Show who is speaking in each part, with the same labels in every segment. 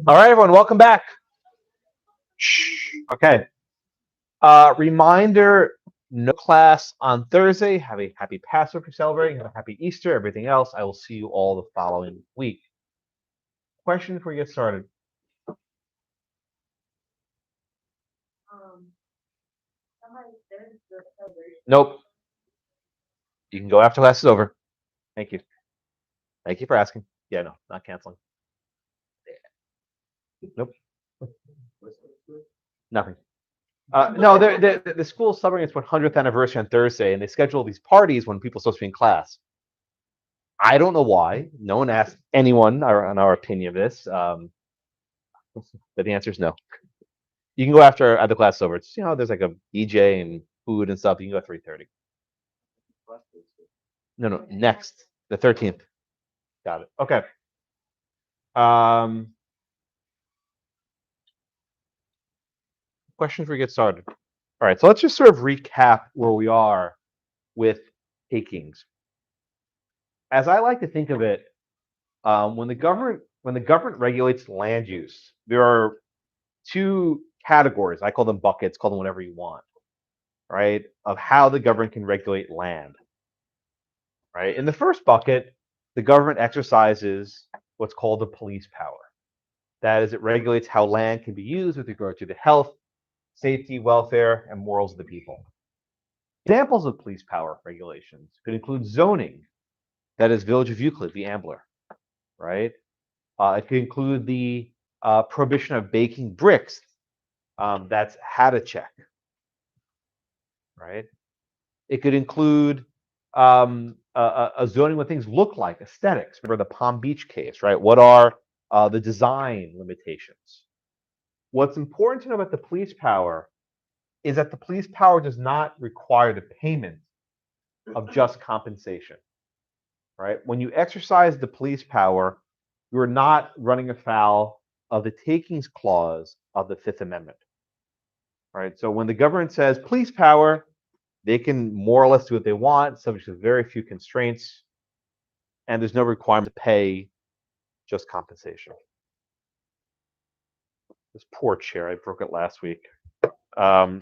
Speaker 1: All right, everyone, welcome back. Okay. Reminder, no class on Thursday. Have a happy Passover if you're celebrating. Have a happy Easter. Everything else, I will see you all the following week. Question before we get started. Nope. You can go after class is over. Thank you. Thank you for asking. Yeah, no, not canceling. Nope. Nothing. No, the school's celebrating its 100th anniversary on Thursday, and they schedule these parties when people are supposed to be in class. I don't know why. No one asked anyone on our opinion of this. But the answer is no. You can go after the class is over. It's, there's like a DJ and food and stuff. You can go at 3:30. No, next, the 13th. Got it. Okay. Questions before we get started. All right, so let's just sort of recap where we are with takings. As I like to think of it, when the government regulates land use, there are two categories. I call them buckets. Call them whatever you want, right? Of how the government can regulate land, right? In the first bucket, the government exercises what's called the police power. That is, it regulates how land can be used with regard to the health, safety, welfare, and morals of the people. Examples of police power regulations could include zoning, that is, Village of Euclid, the Ambler, right? It could include the prohibition of baking bricks, that's Check, right? It could include a zoning what things look like, aesthetics. Remember the Palm Beach case, right? What are the design limitations? What's important to know about the police power is that the police power does not require the payment of just compensation, right? When you exercise the police power, you are not running afoul of the takings clause of the Fifth Amendment, right? So when the government says police power, they can more or less do what they want, subject to very few constraints, and there's no requirement to pay just compensation. This poor chair, I broke it last week. The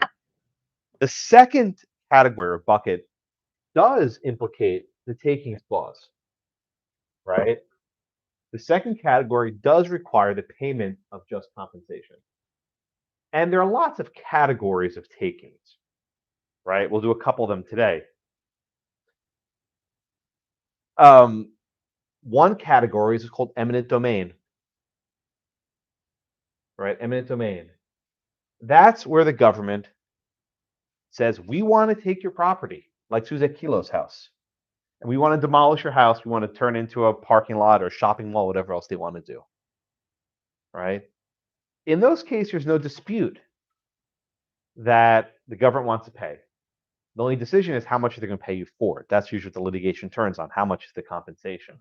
Speaker 1: second category or bucket does implicate the takings clause, right? The second category does require the payment of just compensation. And there are lots of categories of takings, right? We'll do a couple of them today. One category is called eminent domain. right? Eminent domain. That's where the government says, we want to take your property, like Suzette Kilo's house. And we want to demolish your house. We want to turn into a parking lot or shopping mall, whatever else they want to do, right? In those cases, there's no dispute that the government wants to pay. The only decision is how much they're going to pay you for it. That's usually what the litigation turns on. How much is the compensation?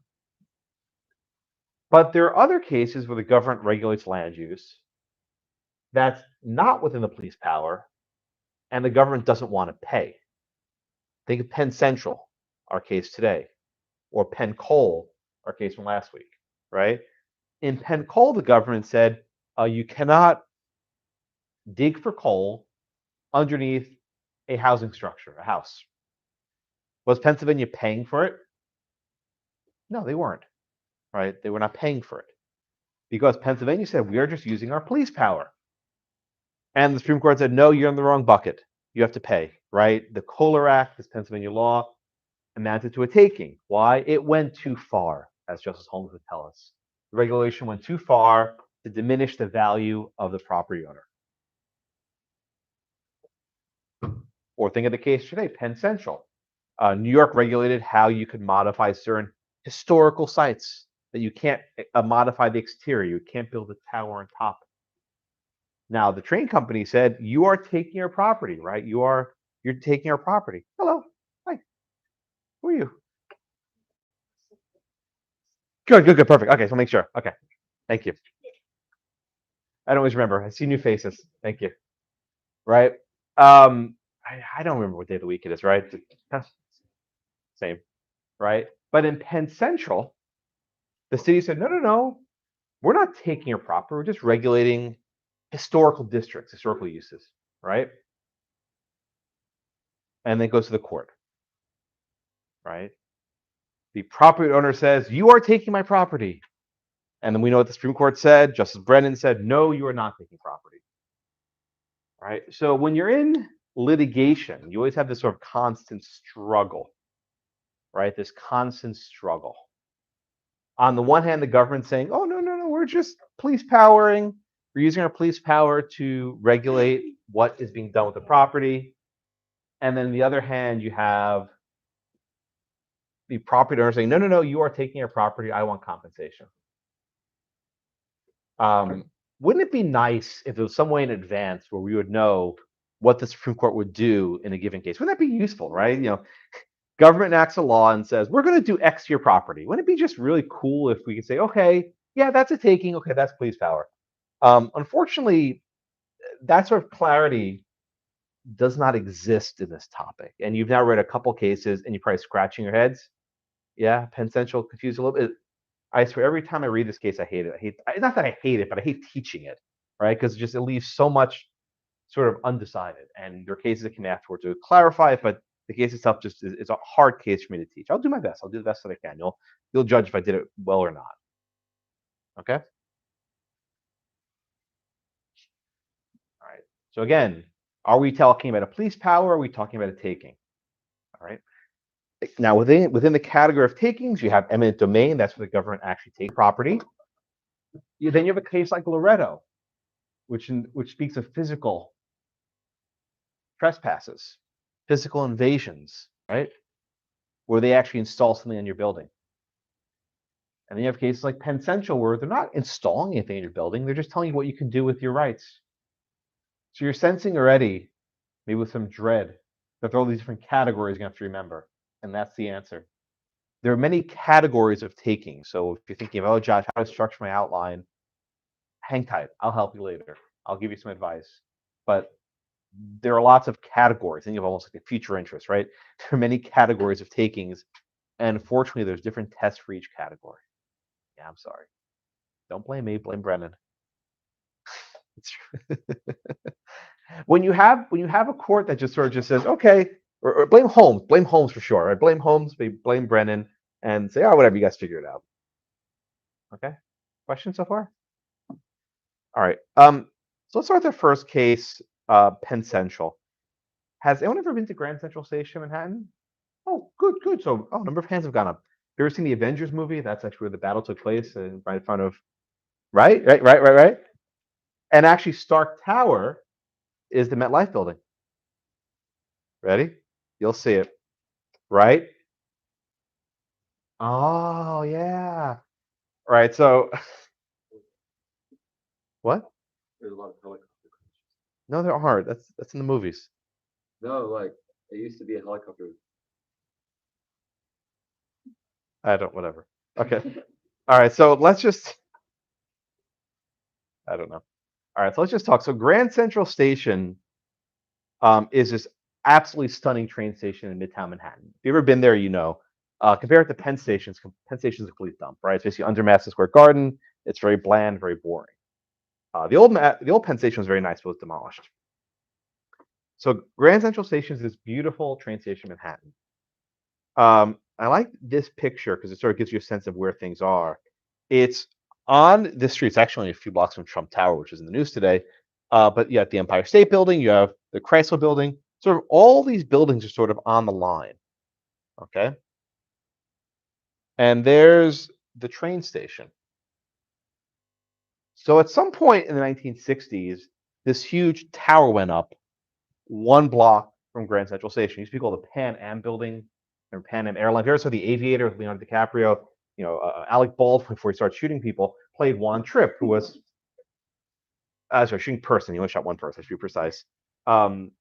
Speaker 1: But there are other cases where the government regulates land use that's not within the police power, and the government doesn't want to pay. Think of Penn Central, our case today, or Penn Coal, our case from last week, right? In Penn Coal, the government said you cannot dig for coal underneath a housing structure, a house. Was Pennsylvania paying for it? No, they weren't, right? They were not paying for it because Pennsylvania said, we are just using our police power. And the Supreme Court said, no, you're in the wrong bucket. You have to pay, right? The Kohler Act, this Pennsylvania law, amounted to a taking. Why? It went too far, as Justice Holmes would tell us. The regulation went too far to diminish the value of the property owner. Or think of the case today, Penn Central. New York regulated how you could modify certain historical sites, that you can't modify the exterior. You can't build a tower on top. Now, the train company said, you are taking our property, right? You're taking our property. Hello. Hi. Who are you? Good, perfect. Okay, so make sure. Okay. Thank you. I don't always remember. I see new faces. Thank you. Right? I don't remember what day of the week it is, right? Same, right? But in Penn Central, the city said, no, we're not taking your property. We're just regulating historical districts, historical uses, right? And then it goes to the court, right? The property owner says, you are taking my property. And then we know what the Supreme Court said. Justice Brennan said, no, you are not taking property, right? So when you're in litigation, you always have this sort of constant struggle, right? This constant struggle. On the one hand, the government's saying, oh, no, we're just police powering. We're using our police power to regulate what is being done with the property. And then on the other hand, you have the property owner saying, no, you are taking our property. I want compensation. Wouldn't it be nice if there was some way in advance where we would know what the Supreme Court would do in a given case? Wouldn't that be useful, right? Government enacts a law and says, we're going to do X to your property. Wouldn't it be just really cool if we could say, okay, yeah, that's a taking. Okay, that's police power. Unfortunately, that sort of clarity does not exist in this topic. And you've now read a couple cases and you're probably scratching your heads. Yeah, Penn Central confused a little bit. I swear, every time I read this case, I hate it. Not that I hate it, but I hate teaching it, right? Because it leaves so much sort of undecided. And there are cases that come afterwards to clarify it, but the case itself just is a hard case for me to teach. I'll do my best. I'll do the best that I can. You'll judge if I did it well or not. Okay? All right. So again, are we talking about a police power or are we talking about a taking? All right. Now, within the category of takings, you have eminent domain. That's where the government actually takes property. Then you have a case like Loretto, which speaks of physical trespasses, physical invasions, right? Where they actually install something on your building. And then you have cases like Penn Central where they're not installing anything in your building. They're just telling you what you can do with your rights. So you're sensing already, maybe with some dread, that there are all these different categories you have to remember. And that's the answer. There are many categories of taking. So if you're thinking of, oh, Josh, how to structure my outline, hang tight. I'll help you later. I'll give you some advice. But there are lots of categories. Think of almost like a future interest, right? There are many categories of takings. And unfortunately, there's different tests for each category. Yeah, I'm sorry. Don't blame me. Blame Brennan. When you have a court that just sort of just says, okay, or blame Holmes for sure, right? Blame Holmes, blame Brennan, and say, oh, whatever, you guys figure it out. Okay. Questions so far? All right. So let's start with the first case, Penn Central. Has anyone ever been to Grand Central Station, Manhattan? Oh, good. So, number of hands have gone up. You ever seen the Avengers movie? That's actually where the battle took place, right in front of. Right. And actually, Stark Tower is the MetLife building. Ready? You'll see it, right? Oh, yeah. Right. So, what?
Speaker 2: There's a lot of helicopter crashes.
Speaker 1: No, there aren't. That's in the movies.
Speaker 2: No, like it used to be a helicopter.
Speaker 1: I don't. Whatever. Okay. All right. So let's just. I don't know. All right. So let's just talk. So Grand Central Station is this absolutely stunning train station in Midtown Manhattan. If you've ever been there, you know. Compare it to Penn Station. Penn Station is a complete dump, right? It's basically under Madison Square Garden. It's very bland, very boring. The old Penn Station was very nice, but was demolished. So Grand Central Station is this beautiful train station in Manhattan. I like this picture because it sort of gives you a sense of where things are. It's on the street. It's actually only a few blocks from Trump Tower, which is in the news today. But you have the Empire State Building, you have the Chrysler Building. Sort of all these buildings are sort of on the line. Okay. And there's the train station. So at some point in the 1960s, this huge tower went up 1 block from Grand Central Station. It used to be called the Pan Am Building or Pan Am Airline. If you ever saw The Aviator with Leonardo DiCaprio, Alec Baldwin, before he started shooting people, played Juan Trippe, who was sorry, shooting person. He only shot one person, to be precise. Um,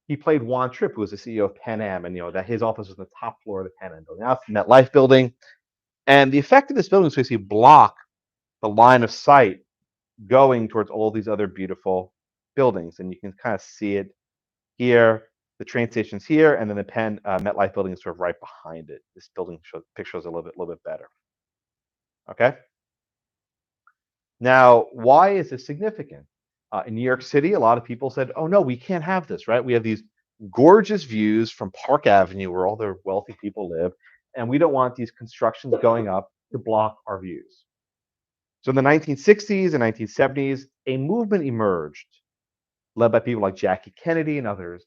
Speaker 1: he played Juan Trippe, who was the CEO of Pan Am, and that his office was on the top floor of the Pan Am building. Now it's the MetLife building, and the effect of this building is basically block the line of sight going towards all these other beautiful buildings, and you can kind of see it here. The train station's here, and then the Penn MetLife building is sort of right behind it. This picture shows a little bit better. Okay. Now, why is this significant? In New York City, a lot of people said, "Oh no, we can't have this." Right? We have these gorgeous views from Park Avenue, where all the wealthy people live, and we don't want these constructions going up to block our views. So in the 1960s and 1970s, a movement emerged led by people like Jackie Kennedy and others,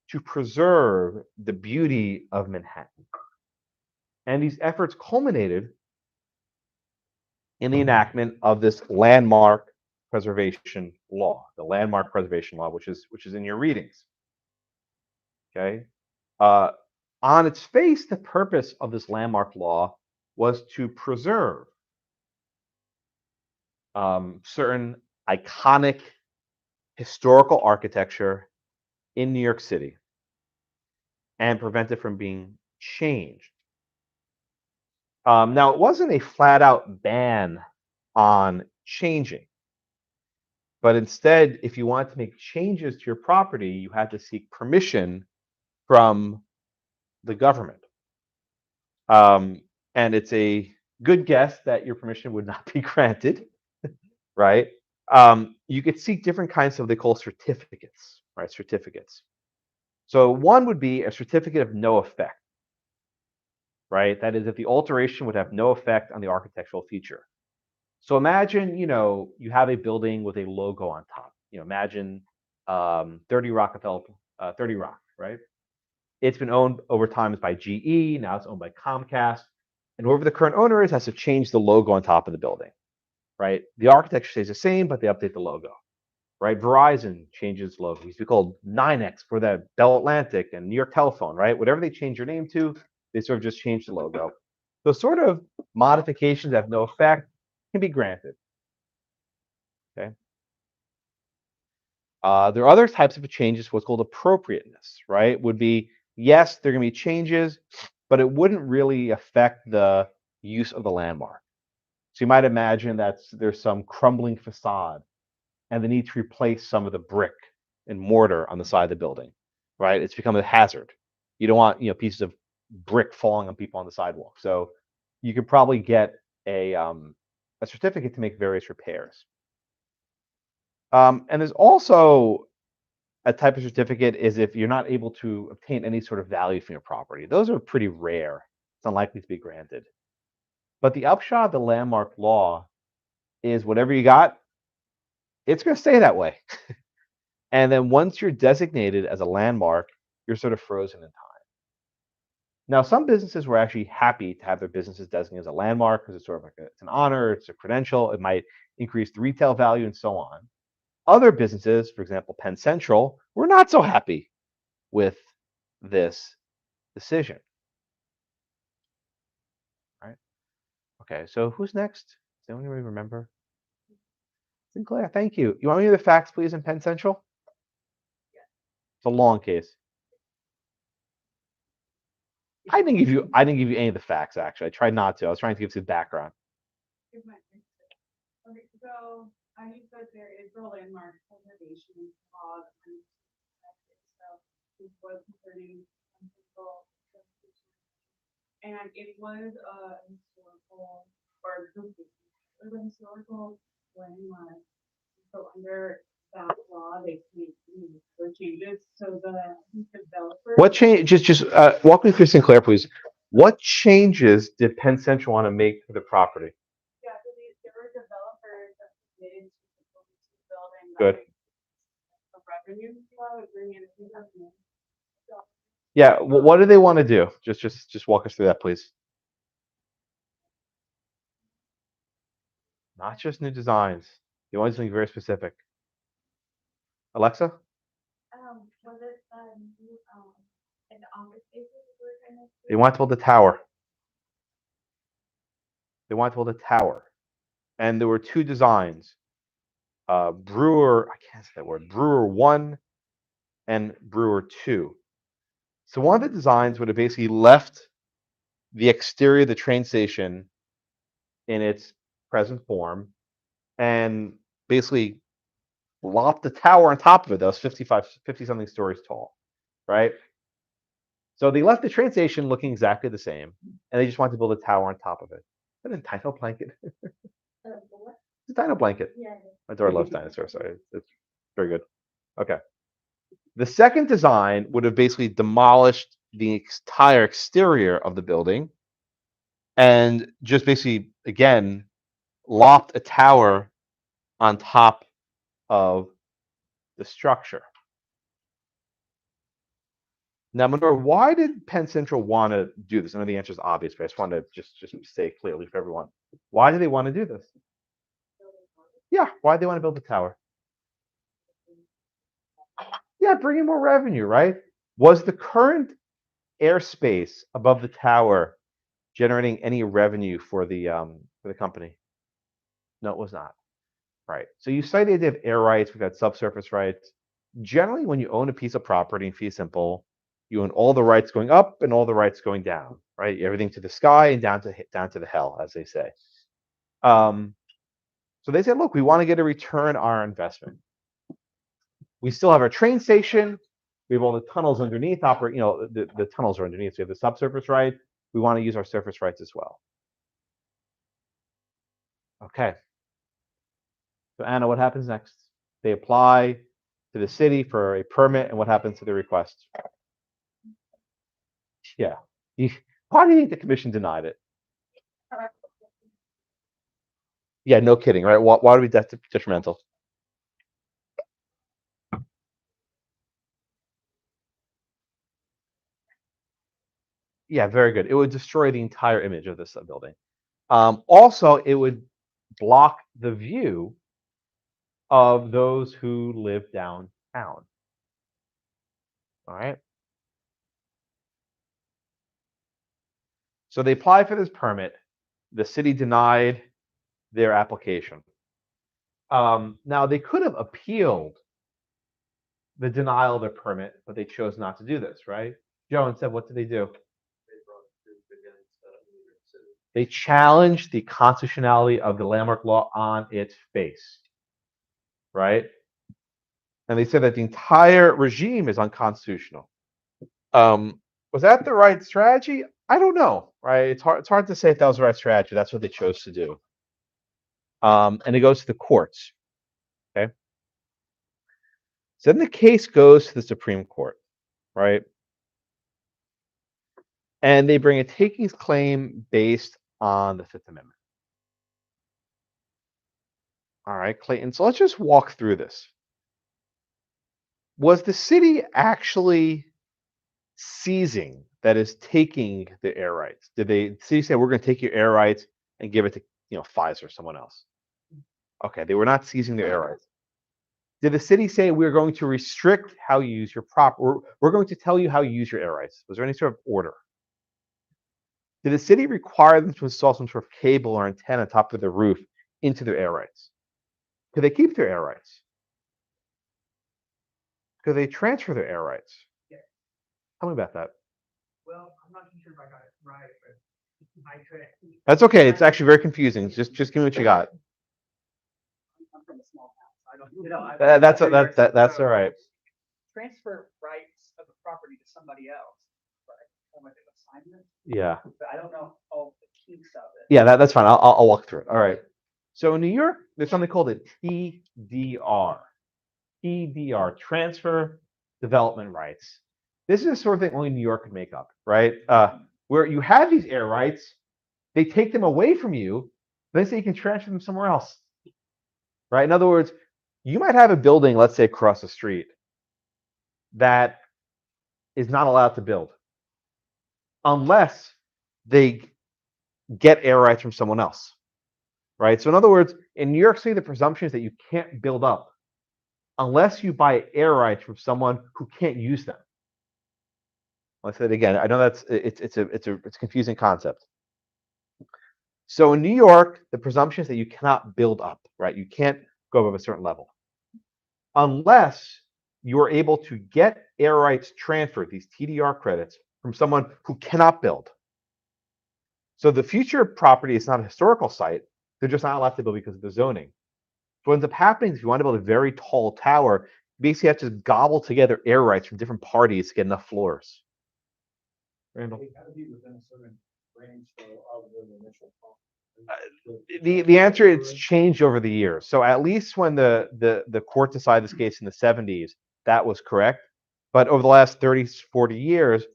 Speaker 1: to preserve the beauty of Manhattan. And these efforts culminated in the enactment of this landmark preservation law, the landmark preservation law, which is in your readings. Okay. Uh, on its face, the purpose of this landmark law was to preserve certain iconic historical architecture in New York City and prevent it from being changed. Now, it wasn't a flat out ban on changing, but instead, if you wanted to make changes to your property, you had to seek permission from the government. Um, and it's a good guess that your permission would not be granted, right? You could seek different kinds of they call certificates, right? Certificates. So one would be a certificate of no effect, right? That is, if the alteration would have no effect on the architectural feature. So imagine, you have a building with a logo on top. Imagine 30 Rockefeller, 30 Rock, right? It's been owned over time by GE. Now it's owned by Comcast, and whoever the current owner is has to change the logo on top of the building, right? The architecture stays the same, but they update the logo, right? Verizon changes logo. It used to be called 9X for that Bell Atlantic and New York Telephone, right? Whatever they change your name to, they sort of just change the logo. Those sort of modifications that have no effect can be granted. Okay. There are other types of changes, what's called appropriateness, right? Would be, yes, there are going to be changes, but it wouldn't really affect the use of the landmark. So you might imagine that there's some crumbling facade and the need to replace some of the brick and mortar on the side of the building, right? It's become a hazard. You don't want, pieces of brick falling on people on the sidewalk. So you could probably get a certificate to make various repairs. And there's also a type of certificate is if you're not able to obtain any sort of value from your property. Those are pretty rare. It's unlikely to be granted. But the upshot of the landmark law is whatever you got, it's going to stay that way. And then once you're designated as a landmark, you're sort of frozen in time. Now, some businesses were actually happy to have their businesses designated as a landmark because it's sort of like it's an honor, it's a credential, it might increase the retail value and so on. Other businesses, for example, Penn Central, were not so happy with this decision. Right? Okay, so who's next? Does anyone really remember? Sinclair, thank you. You want me to hear the facts, please, in Penn Central? It's a long case. I didn't give you any of the facts actually. I tried not to. I was trying to give some background.
Speaker 3: Okay, so I need that there is a landmark preservation law so this was concerning and it was a historical or it was a historical landmark. So under that law, they make the changes. So the developer.
Speaker 1: What change? Just walk me through Sinclair, please. What changes did Penn Central want to make to the property?
Speaker 3: Yeah, so there were developers that committed to building.
Speaker 1: Good.
Speaker 3: The revenue would bring in revenue.
Speaker 1: Yeah. What do they want to do? Just walk us through that, please. Not just new designs. They want something very specific. Alexa?
Speaker 3: Was it an office spaces were kind of?
Speaker 1: They want to build a tower. They want to build a tower. And there were two designs. Brewer, I can't say that word. Brewer 1 and Brewer 2. So one of the designs would have basically left the exterior of the train station in its present form and basically lopped the tower on top of it that was 50 something stories tall, right? So they left the train station looking exactly the same, and they just wanted to build a tower on top of it. Is that a dino blanket? It's a dino blanket.
Speaker 3: Yeah.
Speaker 1: My daughter loves dinosaurs, so it's very good. Okay. The second design would have basically demolished the entire exterior of the building and just basically, again, lopped a tower on top of the structure. Now, Manor, why did Penn Central want to do this? I know the answer is obvious, but I just want to just say clearly for everyone. Why do they want to do this? Yeah, why do they want to build a tower? Yeah, bring in more revenue, right? Was the current airspace above the tower generating any revenue for the company? No, it was not. Right. So you cite the idea of air rights. We've got subsurface rights. Generally, when you own a piece of property in fee simple, you own all the rights going up and all the rights going down. Right. Everything to the sky and down to the hell, as they say. So they said, look, we want to get a return on our investment. We still have our train station. We have all the tunnels underneath. The tunnels are underneath. So we have the subsurface right. We want to use our surface rights as well. Okay. So Anna, what happens next? They apply to the city for a permit, and what happens to the request? Yeah. Why do you think the commission denied it? Yeah, no kidding, right? Why would it be detrimental? Yeah, very good. It would destroy the entire image of this building. Also, it would block the view of those who live downtown. All right. So they applied for this permit. The city denied their application. Now, they could have appealed the denial of their permit, but they chose not to do this, right? Joe, instead, what did they do? They challenged the constitutionality of the landmark law on its face, right? And they said that the entire regime is unconstitutional. Was that the right strategy? I don't know, right? It's hard to say if that was the right strategy. That's what they chose to do. And it goes to the courts. Okay. So then the case goes to the Supreme Court, right? And they bring a takings claim based on the Fifth Amendment. All right, Clayton. So let's just walk through this. Was the city actually seizing, that is, taking the air rights? Did the city say, we're going to take your air rights and give it to Pfizer or someone else? Okay, they were not seizing their air rights. Did the city say we're going to restrict how you use your we're going to tell you how you use your air rights? Was there any sort of order? Did the city require them to install some sort of cable or antenna on top of their roof into their air rights? Could they keep their air rights? Could they transfer their air rights?
Speaker 4: Yeah.
Speaker 1: Tell me about that.
Speaker 4: Well, I'm not too sure if I got it right, but I could.
Speaker 1: That's okay. It's actually very confusing. Just give me what you got.
Speaker 4: I'm from a small town, so I don't,
Speaker 1: That's all right.
Speaker 4: Transfer rights of the property to somebody else, right? Kind of like an assignment,
Speaker 1: Yeah.
Speaker 4: but I don't know all the kinks of it.
Speaker 1: Yeah, that's fine. I'll walk through it. All right. So in New York, there's something called a TDR. TDR, transfer development rights. This is the sort of thing only New York could make up, right? Where you have these air rights, they take them away from you, they say you can transfer them somewhere else, right? In other words, you might have a building, let's say across the street, that is not allowed to build unless they get air rights from someone else, right? So in other words, in New York City, the presumption is that you can't build up unless you buy air rights from someone who can't use them. I'll say it again. I know that's it's a confusing concept. So in New York, the presumption is that you cannot build up, right? You can't go above a certain level unless you are able to get air rights transferred, these TDR credits, from someone who cannot build. So the future property is not a historical site. They're just not allowed to build because of the zoning. So what ends up happening is if you want to build a very tall tower, you basically have to gobble together air rights from different parties to get enough floors. Randall.
Speaker 2: They gotta be within a certain range though of the initial cost.
Speaker 1: The answer, it's changed over the years. So at least when the court decided this case in the 70s, that was correct. But over the last 30, 40 years,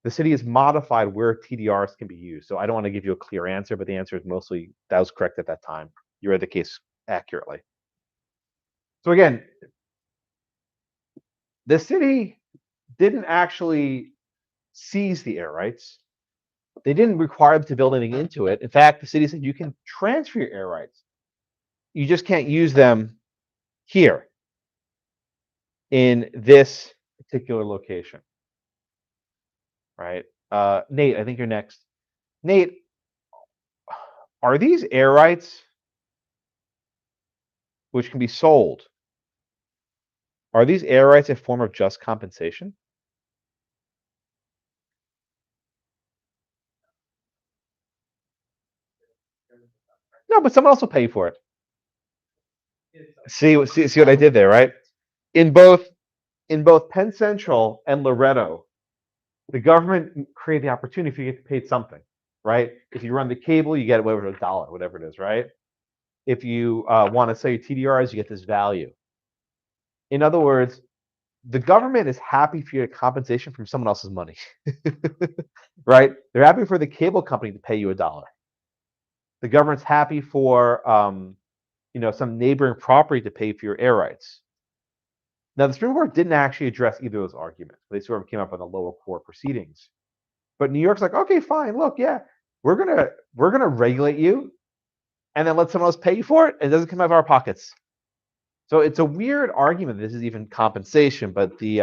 Speaker 1: the city has modified where TDRs can be used. So I don't want to give you a clear answer, but the answer is mostly that was correct at that time. You read the case accurately. So again, the city didn't actually seize the air rights. They didn't require them to build anything into it. In fact, the city said you can transfer your air rights. You just can't use them here in this particular location. Right? Nate, I think you're next. Nate, are these air rights which can be sold? Are these air rights a form of just compensation? No, but someone else will pay you for it. See what I did there, right? In both Penn Central and Loretto, the government created the opportunity for you to get paid something, right? If you run the cable, you get whatever $1, whatever it is, right? If you want to sell your TDRs, you get this value. In other words, the government is happy for your compensation from someone else's money, right? They're happy for the cable company to pay you $1. The government's happy for some neighboring property to pay for your air rights. Now, the Supreme Court didn't actually address either of those arguments. They sort of came up in the lower court proceedings. But New York's like, okay, fine, look, yeah, we're gonna regulate you, and then let someone else pay you for it, and it doesn't come out of our pockets. So it's a weird argument. This is even compensation, but the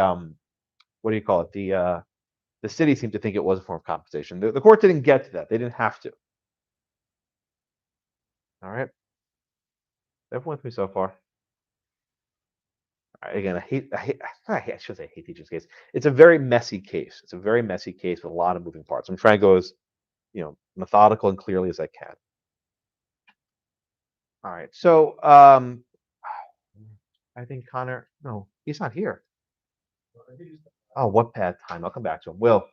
Speaker 1: what do you call it? The city seemed to think it was a form of compensation. The court didn't get to that. They didn't have to. All right. Everyone with me so far. All right, again, I should say I hate teaching this case. It's a very messy case. It's a very messy case with a lot of moving parts. I'm trying to go as methodical and clearly as I can. All right. So I think Connor, no, he's not here. Oh, what bad time. I'll come back to him. Will.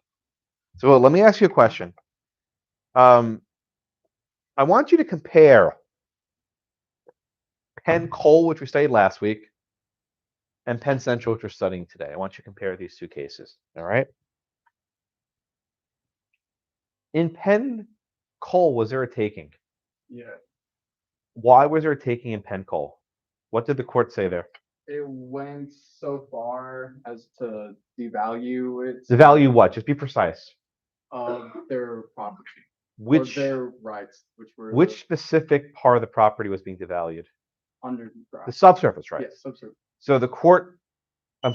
Speaker 1: So Will, let me ask you a question. I want you to compare Penn Coal, which we studied last week, and Penn Central, which we're studying today. I want you to compare these two cases. All right. In Penn Coal, was there a taking?
Speaker 2: Yeah.
Speaker 1: Why was there a taking in Penn Coal? What did the court say there?
Speaker 5: It went so far as to devalue it.
Speaker 1: Devalue what? Just be precise.
Speaker 5: Of their property.
Speaker 1: Which
Speaker 5: or their rights,
Speaker 1: which specific part of the property was being devalued?
Speaker 5: Under the
Speaker 1: The subsurface rights.
Speaker 5: Yes, subsurface.
Speaker 1: So the court,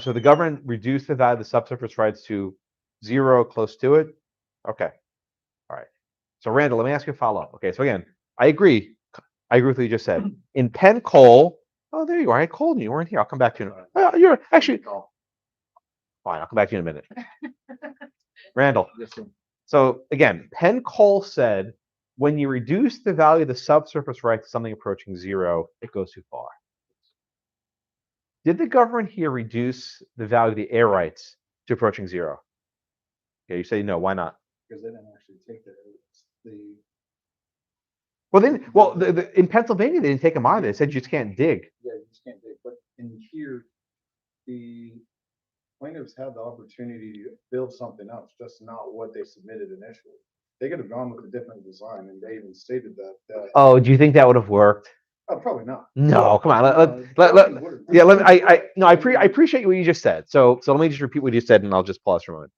Speaker 1: so the government reduced the value of the subsurface rights to 0, close to it. Okay. All right. So Randall, let me ask you a follow-up. Okay. So again, I agree. I agree with what you just said. In Penn Coal, oh, there you are. I called you. You weren't here. I'll come back to you. You're actually fine. I'll come back to you in a minute. Randall. So again, Penn Coal said when you reduce the value of the subsurface right to something approaching 0, it goes too far. Did the government here reduce the value of the air rights to approaching 0? Okay, you say no. Why not?
Speaker 2: Because they didn't actually take the
Speaker 1: Well, then, in Pennsylvania, they didn't take them either. They said you just can't dig.
Speaker 2: yeah, you just can't dig. But in here, the plaintiffs had the opportunity to build something else, just not what they submitted initially. They could have gone with a different design, and they even stated that.
Speaker 1: Oh, do you think that would have worked?
Speaker 2: Oh, probably not.
Speaker 1: No, come on. I appreciate what you just said. So let me just repeat what you said, and I'll just pause for a moment.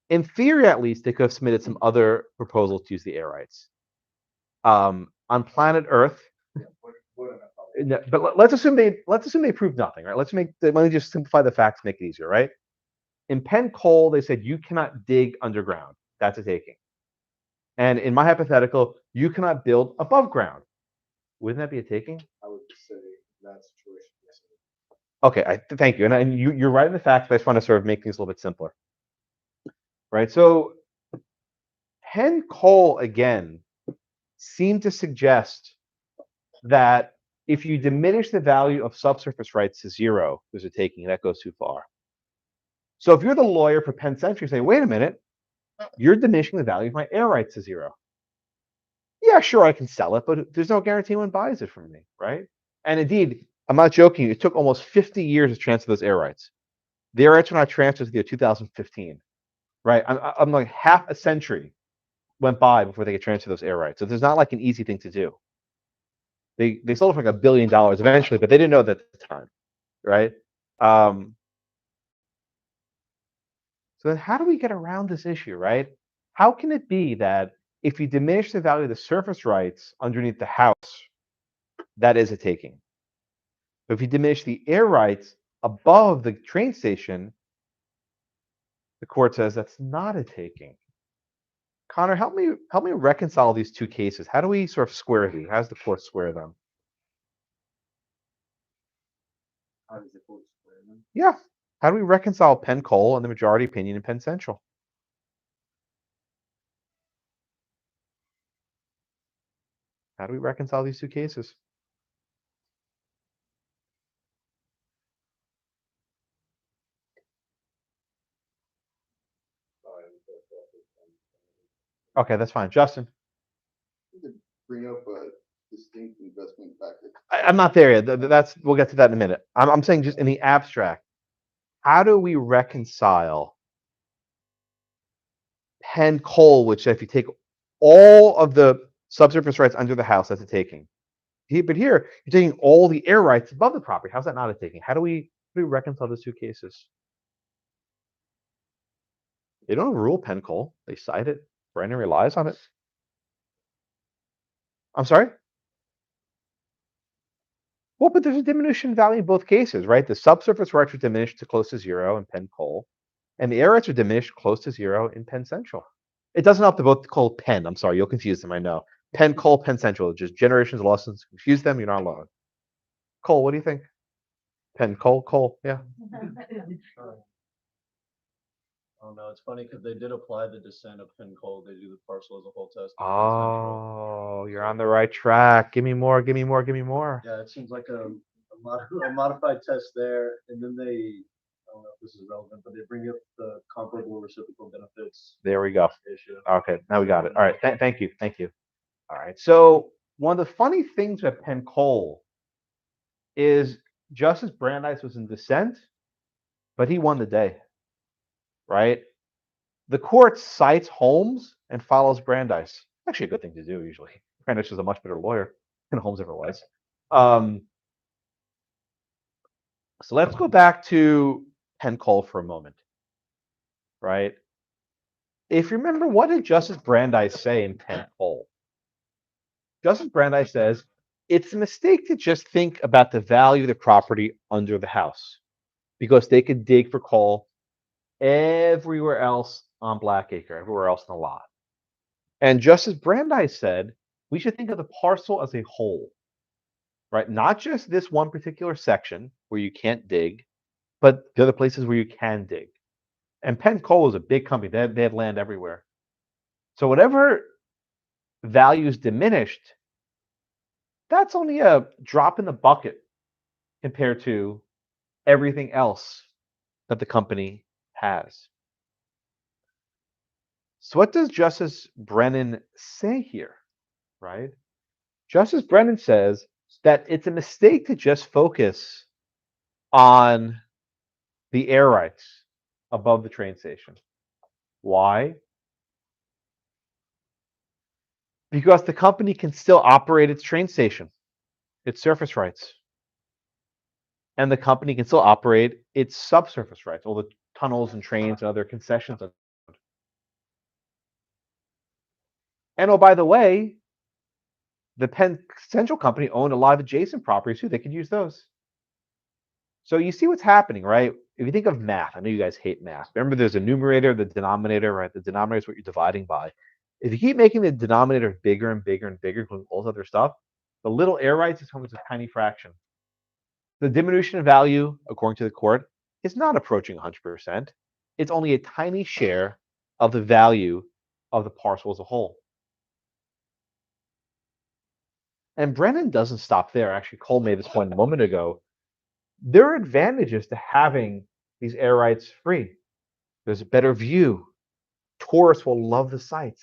Speaker 1: In theory, at least, they could have submitted some other proposals to use the air rights. On planet Earth, but let's assume they proved nothing, right? Let me just simplify the facts, make it easier, right? In Penn Coal, they said you cannot dig underground. That's a taking. And in my hypothetical, you cannot build above ground. Wouldn't that be a taking?
Speaker 2: I would say that situation. Yes.
Speaker 1: Okay, thank you. And you're right in the facts, but I just want to sort of make things a little bit simpler. Right? So Penn Coal, again, seemed to suggest that if you diminish the value of subsurface rights to 0, there's a taking. That goes too far. So if you're the lawyer for Penn Century, say, wait a minute, you're diminishing the value of my air rights to 0. Yeah, sure, I can sell it, but there's no guarantee anyone buys it from me, right? And indeed, I'm not joking, it took almost 50 years to transfer those air rights. The air rights were not transferred until 2015, right? I'm like half a century went by before they could transfer those air rights. So there's not like an easy thing to do. They sold it for like $1 billion eventually, but they didn't know that at the time, right? So then how do we get around this issue, right? How can it be that if you diminish the value of the surface rights underneath the house, that is a taking? But if you diminish the air rights above the train station, the court says that's not a taking. Connor, help me reconcile these two cases. How do we sort of square these? How does the court square them?
Speaker 2: How does the court square them?
Speaker 1: Yeah. How do we reconcile Penn Coal and the majority opinion in Penn Central? How do we reconcile these two cases? Okay, that's fine. Justin?
Speaker 2: Bring up a distinct investment factor.
Speaker 1: I'm not there yet. We'll get to that in a minute. I'm saying just in the abstract, how do we reconcile Penn Coal, which if you take all of the subsurface rights under the house, that's a taking. But here, you're taking all the air rights above the property. How's that not a taking? How do we reconcile those two cases? They don't rule Penn Coal. They cite it. Brandon relies on it. I'm sorry? Well, but there's a diminution in value in both cases, right? The subsurface rights are diminished to close to 0 in Penn Coal, and the air rights are diminished close to 0 in Penn Central. It doesn't help to both call Penn. I'm sorry, you'll confuse them, I know. Penn Coal, Penn Central, just generations of lessons. Confuse them, you're not alone. Cole, what do you think? Penn Coal, yeah.
Speaker 6: Oh no, it's funny because they did apply the descent of Penn Coal. They do the parcel as a whole test.
Speaker 1: Oh, you're on the right track. Give me more.
Speaker 6: Yeah, it seems like a modified test there, and then they, I don't know if this is relevant, but they bring up the comparable reciprocal benefits
Speaker 1: There we go.
Speaker 6: issue.
Speaker 1: Okay, now we got it. All right, thank you. All right, so one of the funny things with Penn Coal is Justice Brandeis was in dissent, but he won the day, right? The court cites Holmes and follows Brandeis. Actually, a good thing to do usually. Brandeis is a much better lawyer than Holmes ever was. So let's go back to Penn Coal for a moment, right? If you remember, what did Justice Brandeis say in Penn Coal? Justice Brandeis says, it's a mistake to just think about the value of the property under the house, because they could dig for coal everywhere else on Blackacre, everywhere else in the lot. And just as Brandeis said, we should think of the parcel as a whole, right? Not just this one particular section where you can't dig, but the other places where you can dig. And Penn Coal is a big company. They had land everywhere. So whatever value is diminished, that's only a drop in the bucket compared to everything else that the company has. So what does Justice Brennan say here, right? Justice Brennan says that it's a mistake to just focus on the air rights above the train station. Why? Because the company can still operate its train station, its surface rights. And the company can still operate its subsurface rights, all the tunnels and trains and other concessions. And oh, by the way, the Penn Central Company owned a lot of adjacent properties too. They could use those. So you see what's happening, right? If you think of math, I know you guys hate math. Remember, there's a numerator, the denominator, right? The denominator is what you're dividing by. If you keep making the denominator bigger and bigger and bigger, including all this other stuff, the little air rights is almost a tiny fraction. The diminution of value, according to the court, is not approaching 100%. It's only a tiny share of the value of the parcel as a whole. And Brennan doesn't stop there. Actually, Cole made this point a moment ago. There are advantages to having these air rights free. There's a better view. Tourists will love the sights,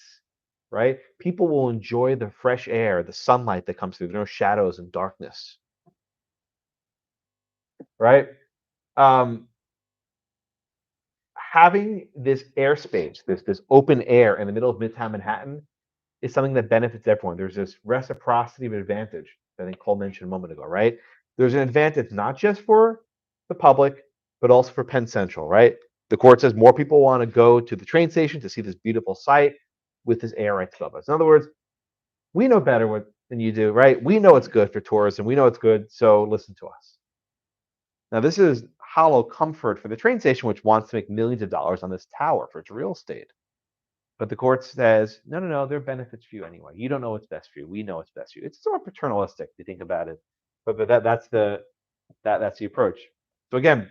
Speaker 1: right? People will enjoy the fresh air, the sunlight that comes through. There are no shadows and darkness, right? Having this airspace, this open air in the middle of Midtown Manhattan is something that benefits everyone. There's this reciprocity of advantage that I think Cole mentioned a moment ago, right? There's an advantage not just for the public, but also for Penn Central, right? The court says more people want to go to the train station to see this beautiful site with this air rights above us. In other words, we know better than you do, right? We know it's good for tourism. We know it's good, so listen to us. Now, this is hollow comfort for the train station, which wants to make millions of dollars on this tower for its real estate. But the court says, no, there are benefits for you anyway. You don't know what's best for you. We know what's best for you. It's sort of paternalistic if you think about it, but that's the approach. So again,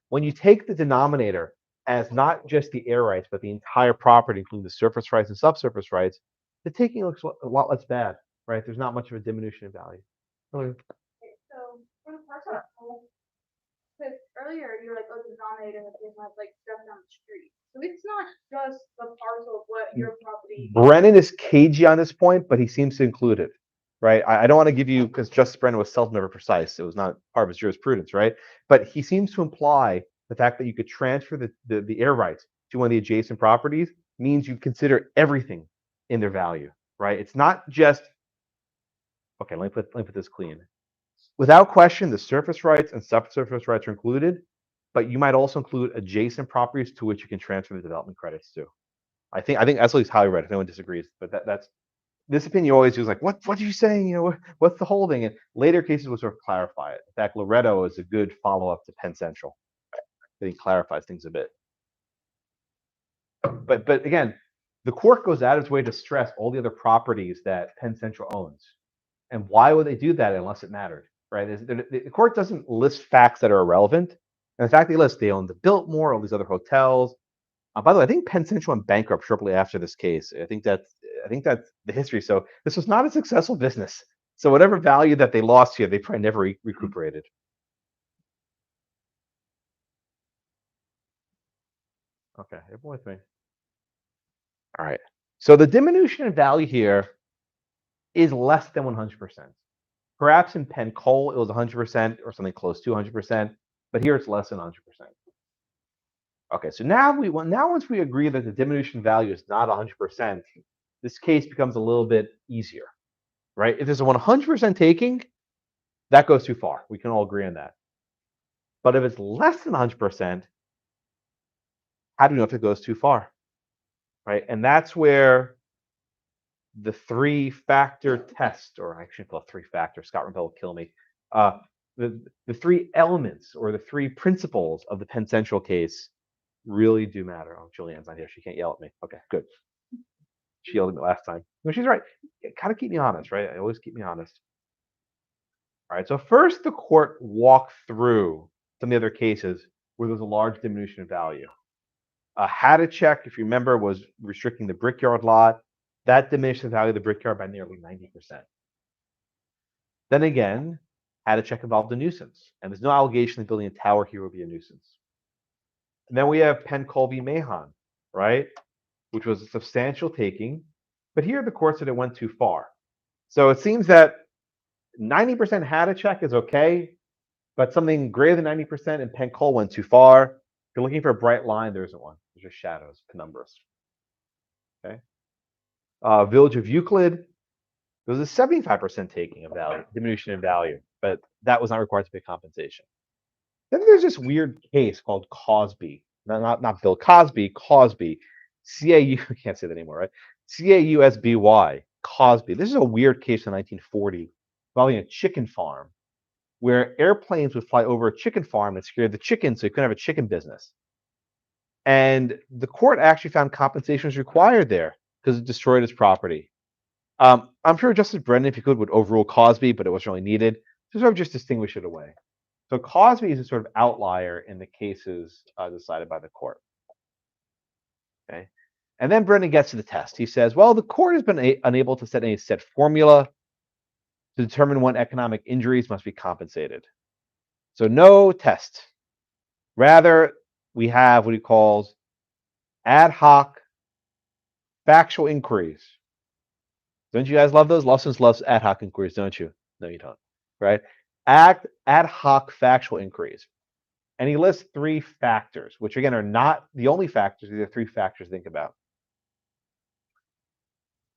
Speaker 1: when you take the denominator as not just the air rights, but the entire property, including the surface rights and subsurface rights, the taking looks a lot less bad, right? There's not much of a diminution in value.
Speaker 7: Okay, so for the parcel, because earlier you were like, oh, the denominator has like stuff down the street. So it's not just the parcel of what your property.
Speaker 1: Brennan is cagey on this point, but he seems to include it, right? I don't want to give you, because Justice Brennan was seldom ever precise. It was not part of his jurisprudence, right? But he seems to imply the fact that you could transfer the air rights to one of the adjacent properties means you consider everything in their value, right? It's not just, okay, let me put this clean. Without question, the surface rights and subsurface rights are included, but you might also include adjacent properties to which you can transfer the development credits to. I think that's at least how I read it. No one disagrees, but that's this opinion always was like, what are you saying? You know, what's the holding? And later cases will sort of clarify it. In fact, Loretto is a good follow-up to Penn Central. I think clarifies things a bit. But again, the court goes out of its way to stress all the other properties that Penn Central owns. And why would they do that unless it mattered, right? The court doesn't list facts that are irrelevant. And in fact, they own the Biltmore, all these other hotels. By the way, I think Penn Central went bankrupt shortly after this case. I think that's the history. So this was not a successful business. So whatever value that they lost here, they probably never recuperated. Okay, everyone with me? All right. So the diminution in value here is less than 100%. Perhaps in Penn Coal, it was 100% or something close to 100%, but here it's less than 100%. Okay, so now once we agree that the diminution value is not 100%, this case becomes a little bit easier, right? If there's a 100% taking, that goes too far. We can all agree on that. But if it's less than 100%, how do you know if it goes too far, right? And that's where the three-factor test, or I shouldn't call it three-factor, Scott Rebel will kill me. The three elements or the three principles of the Penn Central case really do matter. Oh, Julianne's not here. She can't yell at me. Okay, good. She yelled at me last time. No, she's right. Kind of keep me honest, right? I always keep me honest. All right, so first the court walked through some of the other cases where there was a large diminution of value. Hadachek, if you remember, was restricting the brickyard lot. That diminished the value of the brickyard by nearly 90%. Then again, Hadachek involved a nuisance, and there's no allegation that building a tower here would be a nuisance. And then we have Penn Colby Mahon, right, which was a substantial taking, but here the court said it went too far. So it seems that 90% Hadachek is okay, but something greater than 90% in Penn Cole went too far. If you're looking for a bright line, there isn't one. There's just shadows, penumbras. Okay. Village of Euclid, there was a 75% taking of value, diminution in value, but that was not required to pay compensation. Then there's this weird case called Cosby. Not Bill Cosby, Cosby. C-A-U, I can't say that anymore, right? C-A-U-S-B-Y, Cosby. This is a weird case in 1940 involving a chicken farm where airplanes would fly over a chicken farm and scare the chickens so you couldn't have a chicken business. And the court actually found compensation was required there because it destroyed his property. I'm sure Justice Brennan, if he could, would overrule Cosby, but it wasn't really needed. So sort of just distinguish it away. So Cosby is a sort of outlier in the cases decided by the court. Okay. And then Brennan gets to the test. He says, well, the court has been unable to set any set formula to determine when economic injuries must be compensated. So no test. Rather, we have what he calls ad hoc factual inquiries. Don't you guys love those? Lawson loves ad hoc inquiries, don't you? No, you don't. Right? Ad hoc factual inquiries. And he lists three factors, which again are not the only factors. These are three factors to think about.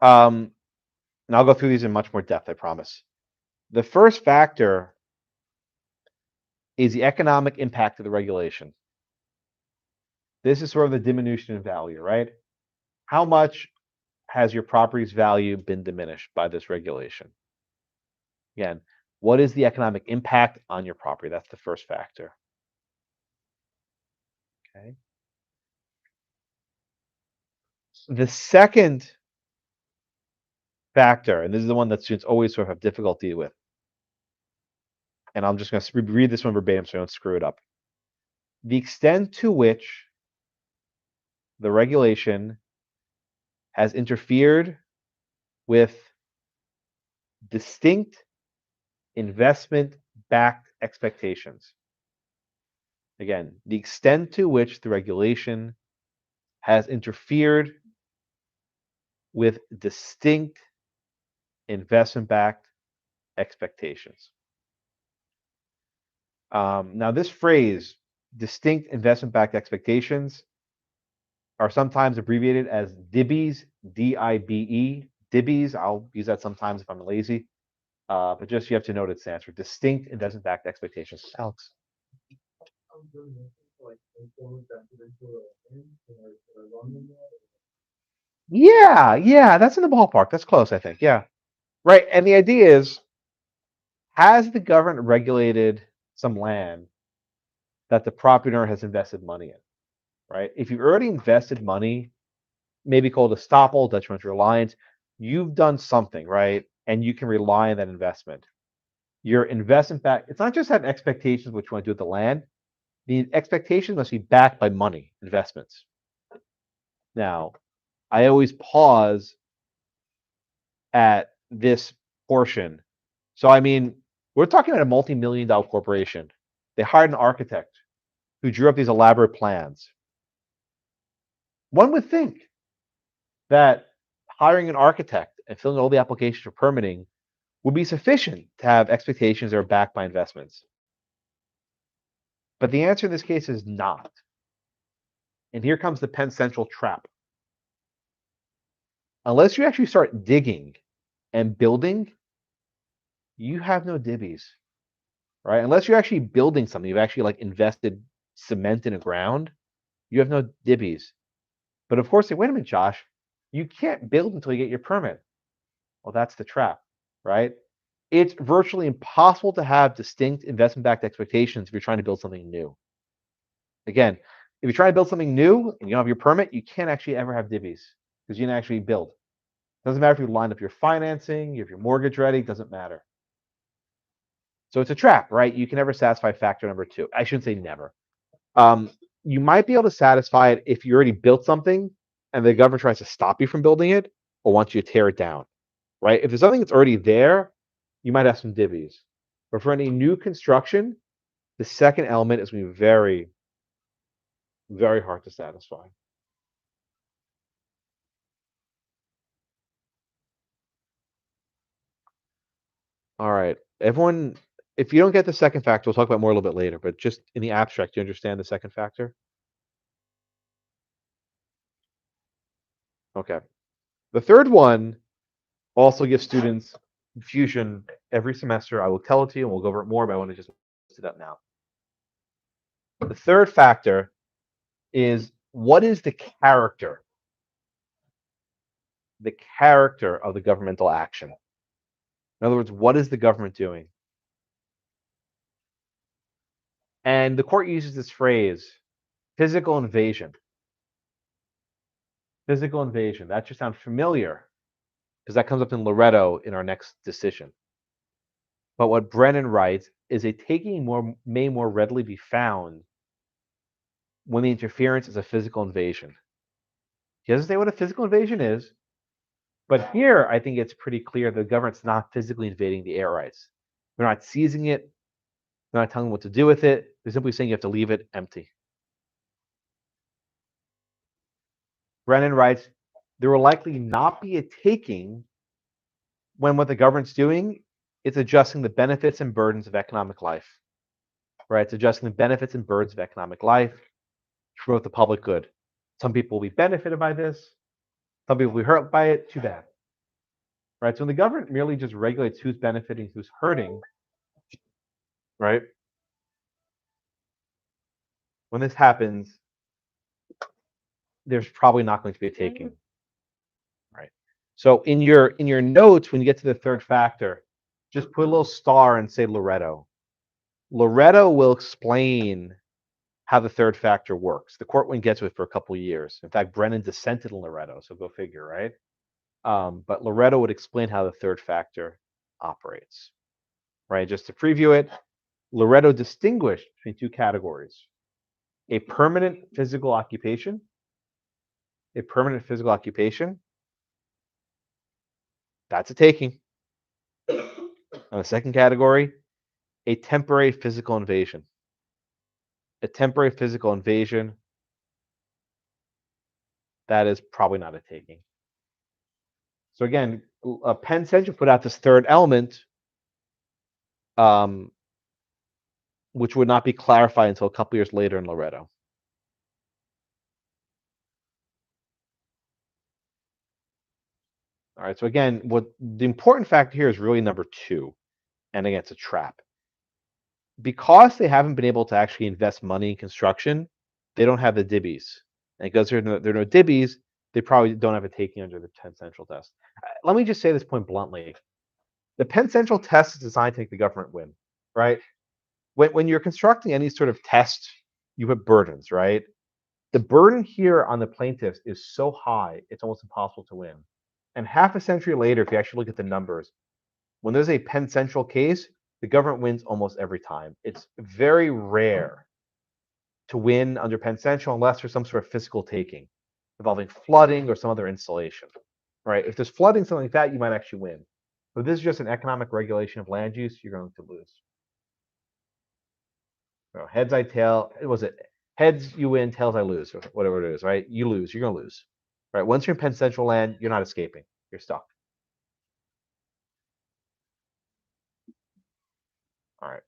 Speaker 1: And I'll go through these in much more depth, I promise. The first factor is the economic impact of the regulation. This is sort of the diminution in value, right? How much has your property's value been diminished by this regulation? Again, what is the economic impact on your property? That's the first factor. Okay. The second factor, and this is the one that students always sort of have difficulty with, and I'm just going to read this one verbatim so I don't screw it up. The extent to which the regulation has interfered with distinct investment-backed expectations. Again, the extent to which the regulation has interfered with distinct investment-backed expectations. Now, this phrase, distinct investment-backed expectations, are sometimes abbreviated as DIBEs, D-I-B-E, DIBEs. I'll use that sometimes if I'm lazy. But just you have to note it stands for distinct investment-backed expectations. Alex. Yeah, that's in the ballpark. That's close, I think. Yeah. Right. And the idea is, has the government regulated some land that the property owner has invested money in? Right? If you've already invested money, maybe called estoppel, detrimental reliance, you've done something, right? And you can rely on that investment. Your investment back, it's not just having expectations what you want to do with the land. The expectations must be backed by money, investments. Now, I always pause at this portion. So, I mean, we're talking about a multi-million-dollar corporation. They hired an architect who drew up these elaborate plans. One would think that hiring an architect and filling all the applications for permitting would be sufficient to have expectations that are backed by investments. But the answer in this case is not. And here comes the Penn Central trap. Unless you actually start digging and building, you have no divvies, right? Unless you're actually building something, you've actually like invested cement in the ground, you have no divvies. But of course, say, wait a minute, Josh, you can't build until you get your permit. Well, that's the trap, right? It's virtually impossible to have distinct investment-backed expectations if you're trying to build something new. Again, if you're trying to build something new and you don't have your permit, you can't actually ever have divvies because you didn't actually build. Doesn't matter if you line up your financing, if your mortgage ready, doesn't matter. So it's a trap, right? You can never satisfy factor number 2. I shouldn't say never. You might be able to satisfy it if you already built something and the government tries to stop you from building it or wants you to tear it down, right? If there's something that's already there, you might have some divvies. But for any new construction, the second element is going to be very, very hard to satisfy. All right, everyone, if you don't get the second factor, we'll talk about more a little bit later, but just in the abstract, do you understand the second factor? Okay. The third one also gives students confusion every semester. I will tell it to you and we'll go over it more, but I want to just list it up now. The third factor is what is the character of the governmental action? In other words, what is the government doing? And the court uses this phrase, physical invasion. Physical invasion. That should sound familiar because that comes up in Loretto in our next decision. But what Brennan writes is a taking may more readily be found when the interference is a physical invasion. He doesn't say what a physical invasion is, but here I think it's pretty clear the government's not physically invading the air rights. They're not seizing it. They're not telling them what to do with it. They're simply saying you have to leave it empty. Brennan writes, there will likely not be a taking when what the government's doing is adjusting the benefits and burdens of economic life. Right? It's adjusting the benefits and burdens of economic life to promote the public good. Some people will be benefited by this. Some people will be hurt by it. Too bad. Right? So when the government merely just regulates who's benefiting, who's hurting, right? When this happens, there's probably not going to be a taking. Right? So in your notes, when you get to the third factor, just put a little star and say Loretto. Loretto will explain how the third factor works. The court wouldn't get to it for a couple of years. In fact, Brennan dissented in Loretto, so go figure, right? But Loretto would explain how the third factor operates, right? Just to preview it, Loretto distinguished between two categories: a permanent physical occupation, that's a taking. And the second category, a temporary physical invasion. A temporary physical invasion, that is probably not a taking. So again, Penn Central put out this third element, which would not be clarified until a couple years later in Loretto. All right, so again, what the important factor here is really number 2. And again, it's a trap. Because they haven't been able to actually invest money in construction, they don't have the divvies. And because there are no divvies, they probably don't have a taking under the Penn Central test. Let me just say this point bluntly. The Penn Central test is designed to make the government win, right? When you're constructing any sort of test, you put burdens, right? The burden here on the plaintiffs is so high, it's almost impossible to win. And half a century later, if you actually look at the numbers, when there's a Penn Central case, the government wins almost every time. It's very rare to win under Penn Central unless there's some sort of physical taking involving flooding or some other installation, right? If there's flooding, something like that, you might actually win. But if this is just an economic regulation of land use, you're going to lose. Heads I tail, was it heads you win, tails I lose, or whatever it is, right? You lose, you're gonna lose. Right? Once you're in Penn Central land, you're not escaping. You're stuck. All right.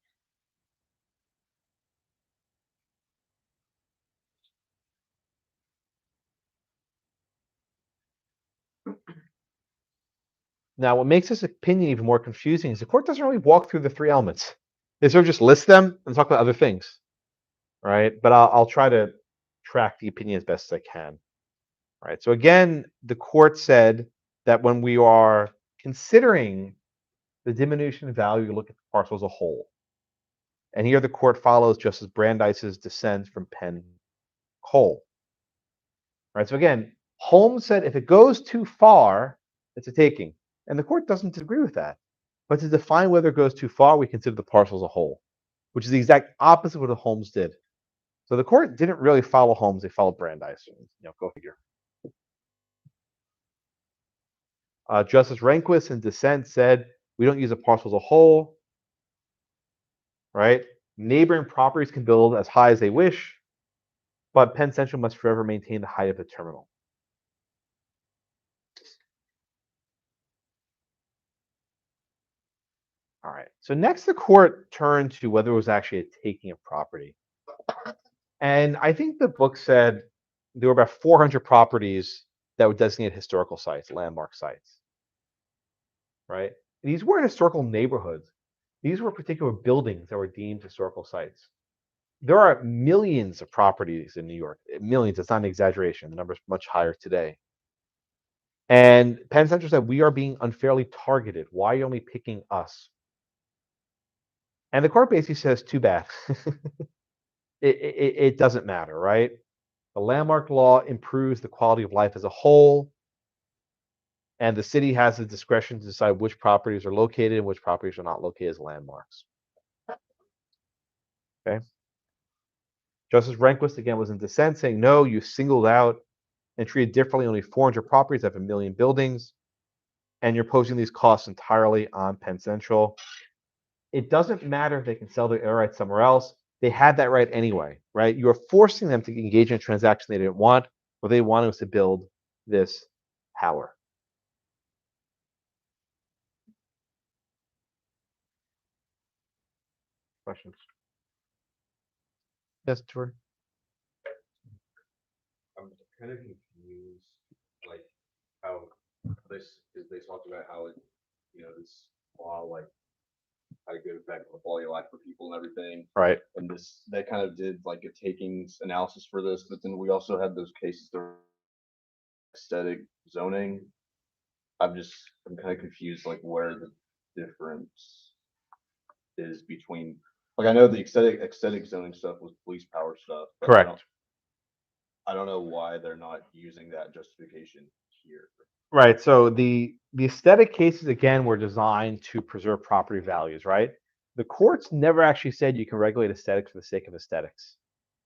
Speaker 1: Now, what makes this opinion even more confusing is the court doesn't really walk through the 3 elements. They sort of just list them and talk about other things, right? But I'll try to track the opinion as best as I can. All right. So again, the court said that when we are considering the diminution in value, you look at the parcel as a whole. And here the court follows Justice Brandeis's dissent from Penn Cole. Right. So again, Holmes said if it goes too far, it's a taking. And the court doesn't disagree with that. But to define whether it goes too far, we consider the parcel as a whole, which is the exact opposite of what Holmes did. So the court didn't really follow Holmes, they followed Brandeis. Go figure. Justice Rehnquist in dissent said, we don't use a parcel as a whole, right? Neighboring properties can build as high as they wish, but Penn Central must forever maintain the height of the terminal. All right, so next the court turned to whether it was actually a taking of property. And I think the book said there were about 400 properties that would designate historical sites, landmark sites, right? These weren't historical neighborhoods. These were particular buildings that were deemed historical sites. There are millions of properties in New York. Millions, it's not an exaggeration. The number is much higher today. And Penn Central said, we are being unfairly targeted. Why are you only picking us? And the court basically says, too bad. It doesn't matter, right? The landmark law improves the quality of life as a whole. And the city has the discretion to decide which properties are located and which properties are not located as landmarks. Okay. Justice Rehnquist, again, was in dissent, saying, no, you singled out and treated differently only 400 properties that have 1 million buildings, and you're posing these costs entirely on Penn Central. It doesn't matter if they can sell their air rights somewhere else. They had that right anyway, right? You are forcing them to engage in a transaction they didn't want. What they wanted was to build this tower. Questions? Yes, Tori.
Speaker 8: I'm kind of confused, like how this, because they talked about how it, this law, like had a good effect on the quality of life for people and everything.
Speaker 1: Right.
Speaker 8: And they kind of did like a takings analysis for this, but then we also had those cases that were aesthetic zoning. I'm kind of confused, like where the difference is between, like I know the aesthetic zoning stuff was police power stuff. But
Speaker 1: Correct.
Speaker 8: I don't know why they're not using that justification here.
Speaker 1: Right. So the aesthetic cases, again, were designed to preserve property values, right? The courts never actually said you can regulate aesthetics for the sake of aesthetics.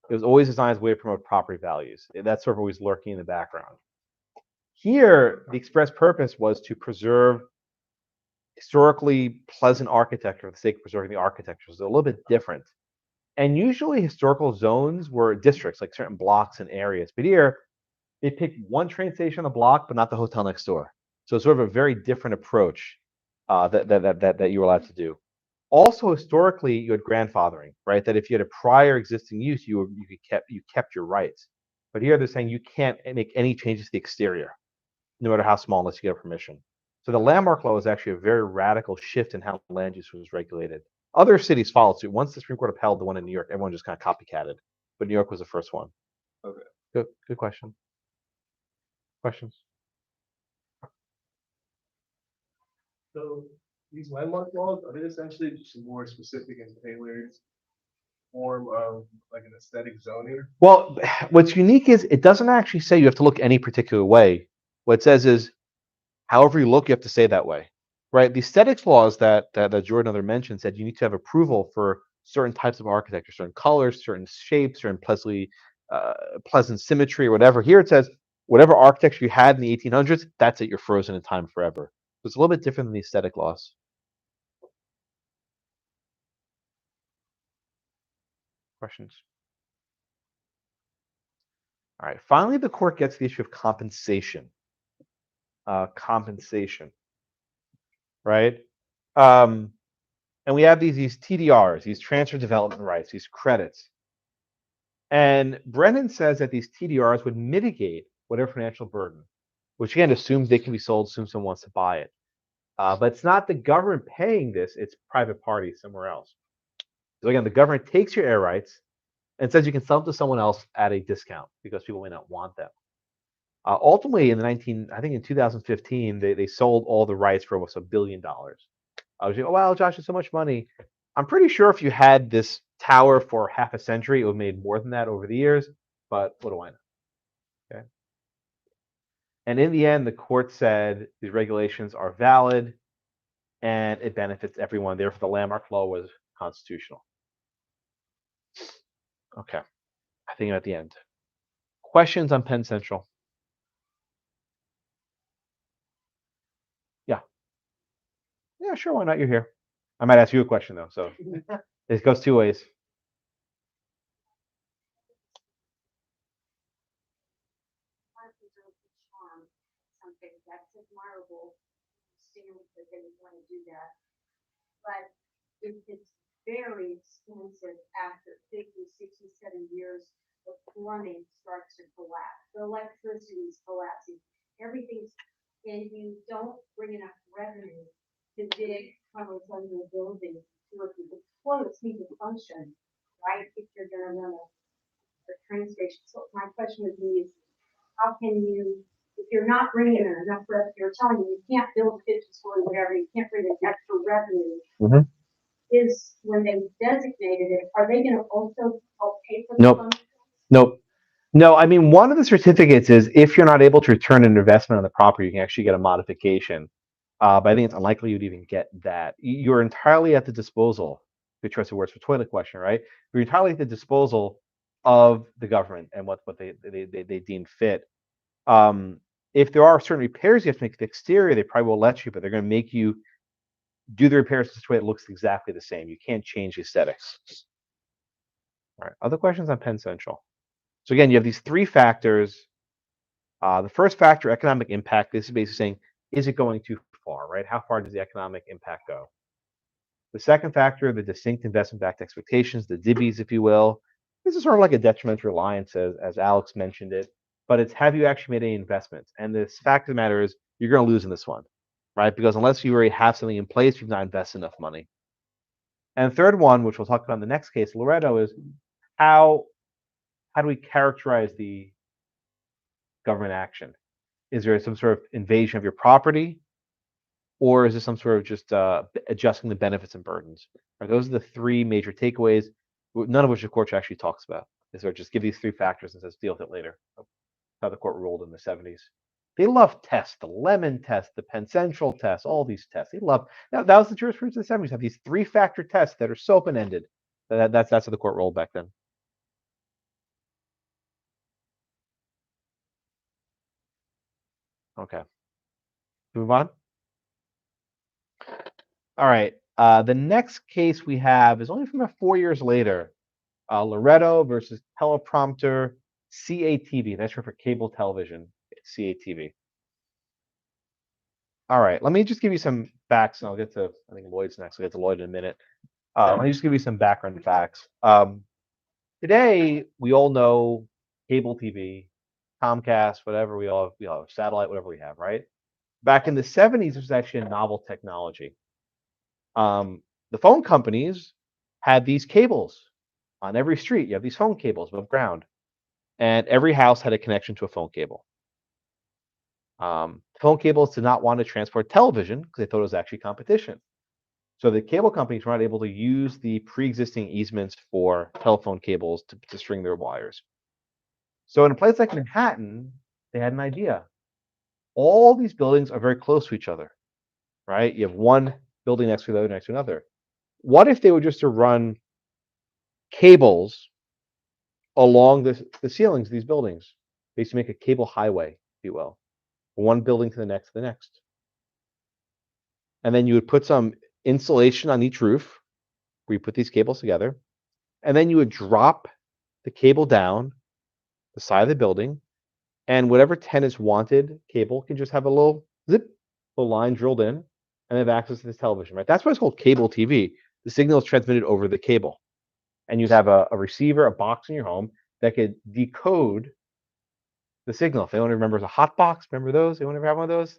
Speaker 1: It was always designed as a way to promote property values. That's sort of always lurking in the background. Here, the express purpose was to preserve historically pleasant architecture for the sake of preserving the architecture. So a little bit different. And usually historical zones were districts, like certain blocks and areas. But here, they picked one train station on the block, but not the hotel next door. So it's sort of a very different approach that you were allowed to do. Also, historically, you had grandfathering, right? That if you had a prior existing use, you kept your rights. But here they're saying you can't make any changes to the exterior, no matter how small, unless you get permission. So the landmark law is actually a very radical shift in how land use was regulated. Other cities followed suit. Once the Supreme Court upheld the one in New York, everyone just kind of copycatted. But New York was the first one.
Speaker 8: Okay.
Speaker 1: Good question. Questions?
Speaker 6: So these landmark laws, are they essentially just a more specific and tailored form of like an aesthetic zoning?
Speaker 1: Well, what's unique is it doesn't actually say you have to look any particular way. What it says is, however you look, you have to say that way, right? The aesthetics laws that Jordan other mentioned said you need to have approval for certain types of architecture, certain colors, certain shapes, certain pleasant symmetry, or whatever. Here it says whatever architecture you had in the 1800s, that's it. You're frozen in time forever. So it's a little bit different than the aesthetic laws. Questions? All right. Finally, the court gets the issue of compensation. Right? And we have these TDRs, these transfer development rights, these credits. And Brennan says that these TDRs would mitigate whatever financial burden, which again assumes they can be sold, assumes someone wants to buy it. But it's not the government paying this, it's private parties somewhere else. So again, the government takes your air rights and says you can sell them to someone else at a discount because people may not want them. Ultimately, I think in 2015, they sold all the rights for almost $1 billion. I was like, oh wow, Josh, it's so much money. I'm pretty sure if you had this tower for half a century, it would have made more than that over the years. But what do I know? Okay. And in the end, the court said these regulations are valid and it benefits everyone. Therefore, the landmark law was constitutional. Okay. I think I'm at the end. Questions on Penn Central? Yeah. Yeah, sure. Why not? You're here. I might ask you a question though. So it goes two ways.
Speaker 9: Charm, something that's admirable, understand that they would want to do that. But it's very expensive after 50, 60, 70 years, the plumbing starts to collapse. The electricity is collapsing. Everything's, and you don't bring enough revenue to dig tunnels under the building to look at the toilets need to function, right? If you're gonna run a train station. So my question would be is how can you, if you're not bringing in enough revenue, you're telling me you can't build a 50-story, whatever, you can't bring in extra revenue.
Speaker 1: Mhm.
Speaker 9: Is when they designated it, are they gonna also help pay for the
Speaker 1: Nope.
Speaker 9: fund?
Speaker 1: Nope. No, I mean, one of the certificates is if you're not able to return an investment on the property, you can actually get a modification. But I think it's unlikely you'd even get that. You're entirely at the disposal, good choice of words for toilet question, right? You're entirely at the disposal of the government and what they deem fit. If there are certain repairs you have to make to the exterior, they probably will let you, but they're going to make you do the repairs this way it looks exactly the same. You can't change the aesthetics. All right. Other questions on Penn Central? So again, you have these three factors. The first factor, economic impact. This is basically saying, is it going too far, right? How far does the economic impact go? The second factor, the distinct investment-backed expectations, the DIBs, if you will. This is sort of like a detrimental reliance, as Alex mentioned it. But it's have you actually made any investments? And the fact of the matter is, you're going to lose in this one, right? Because unless you already have something in place, you've not invested enough money. And the third one, which we'll talk about in the next case, Loretto, is how do we characterize the government action? Is there some sort of invasion of your property, or is it some sort of just adjusting the benefits and burdens? Right, those are the three major takeaways, none of which the court actually talks about. Is there just give these three factors and says deal with it later? How the court ruled in the 70s. They love tests, the Lemon test, the Penn Central test, all these tests. They love that was the jurisprudence of the 70s. Have these three-factor tests that are so open-ended. That's how the court rolled back then. Okay. Move on. All right. The next case we have is only from about 4 years later. Loretto versus Teleprompter, CATV. That's for cable television. CATV. All right. Let me just give you some facts, and I'll get to I think Lloyd's next. I'll get to Lloyd in a minute. Let me just give you some background facts. Today we all know cable TV, Comcast, whatever we all have satellite, whatever we have, right? Back in the 70s, this was actually a novel technology. The phone companies had these cables on every street. You have these phone cables above ground, and every house had a connection to a phone cable. Phone cables did not want to transport television because they thought it was actually competition. So the cable companies were not able to use the pre-existing easements for telephone cables to string their wires. So in a place like Manhattan, they had an idea. All these buildings are very close to each other, right? You have one building next to the other, next to another. What if they were just to run cables along the ceilings of these buildings? They used to make a cable highway, if you will, from one building to the next to the next. And then you would put some insulation on each roof where you put these cables together. And then you would drop the cable down the side of the building. And whatever tenants wanted cable can just have a little zip, little line drilled in, and they have access to this television, right? That's why it's called cable TV. The signal is transmitted over the cable. And you'd have a receiver, a box in your home that could decode the signal. If anyone remembers a hot box, remember those? Anyone ever have one of those?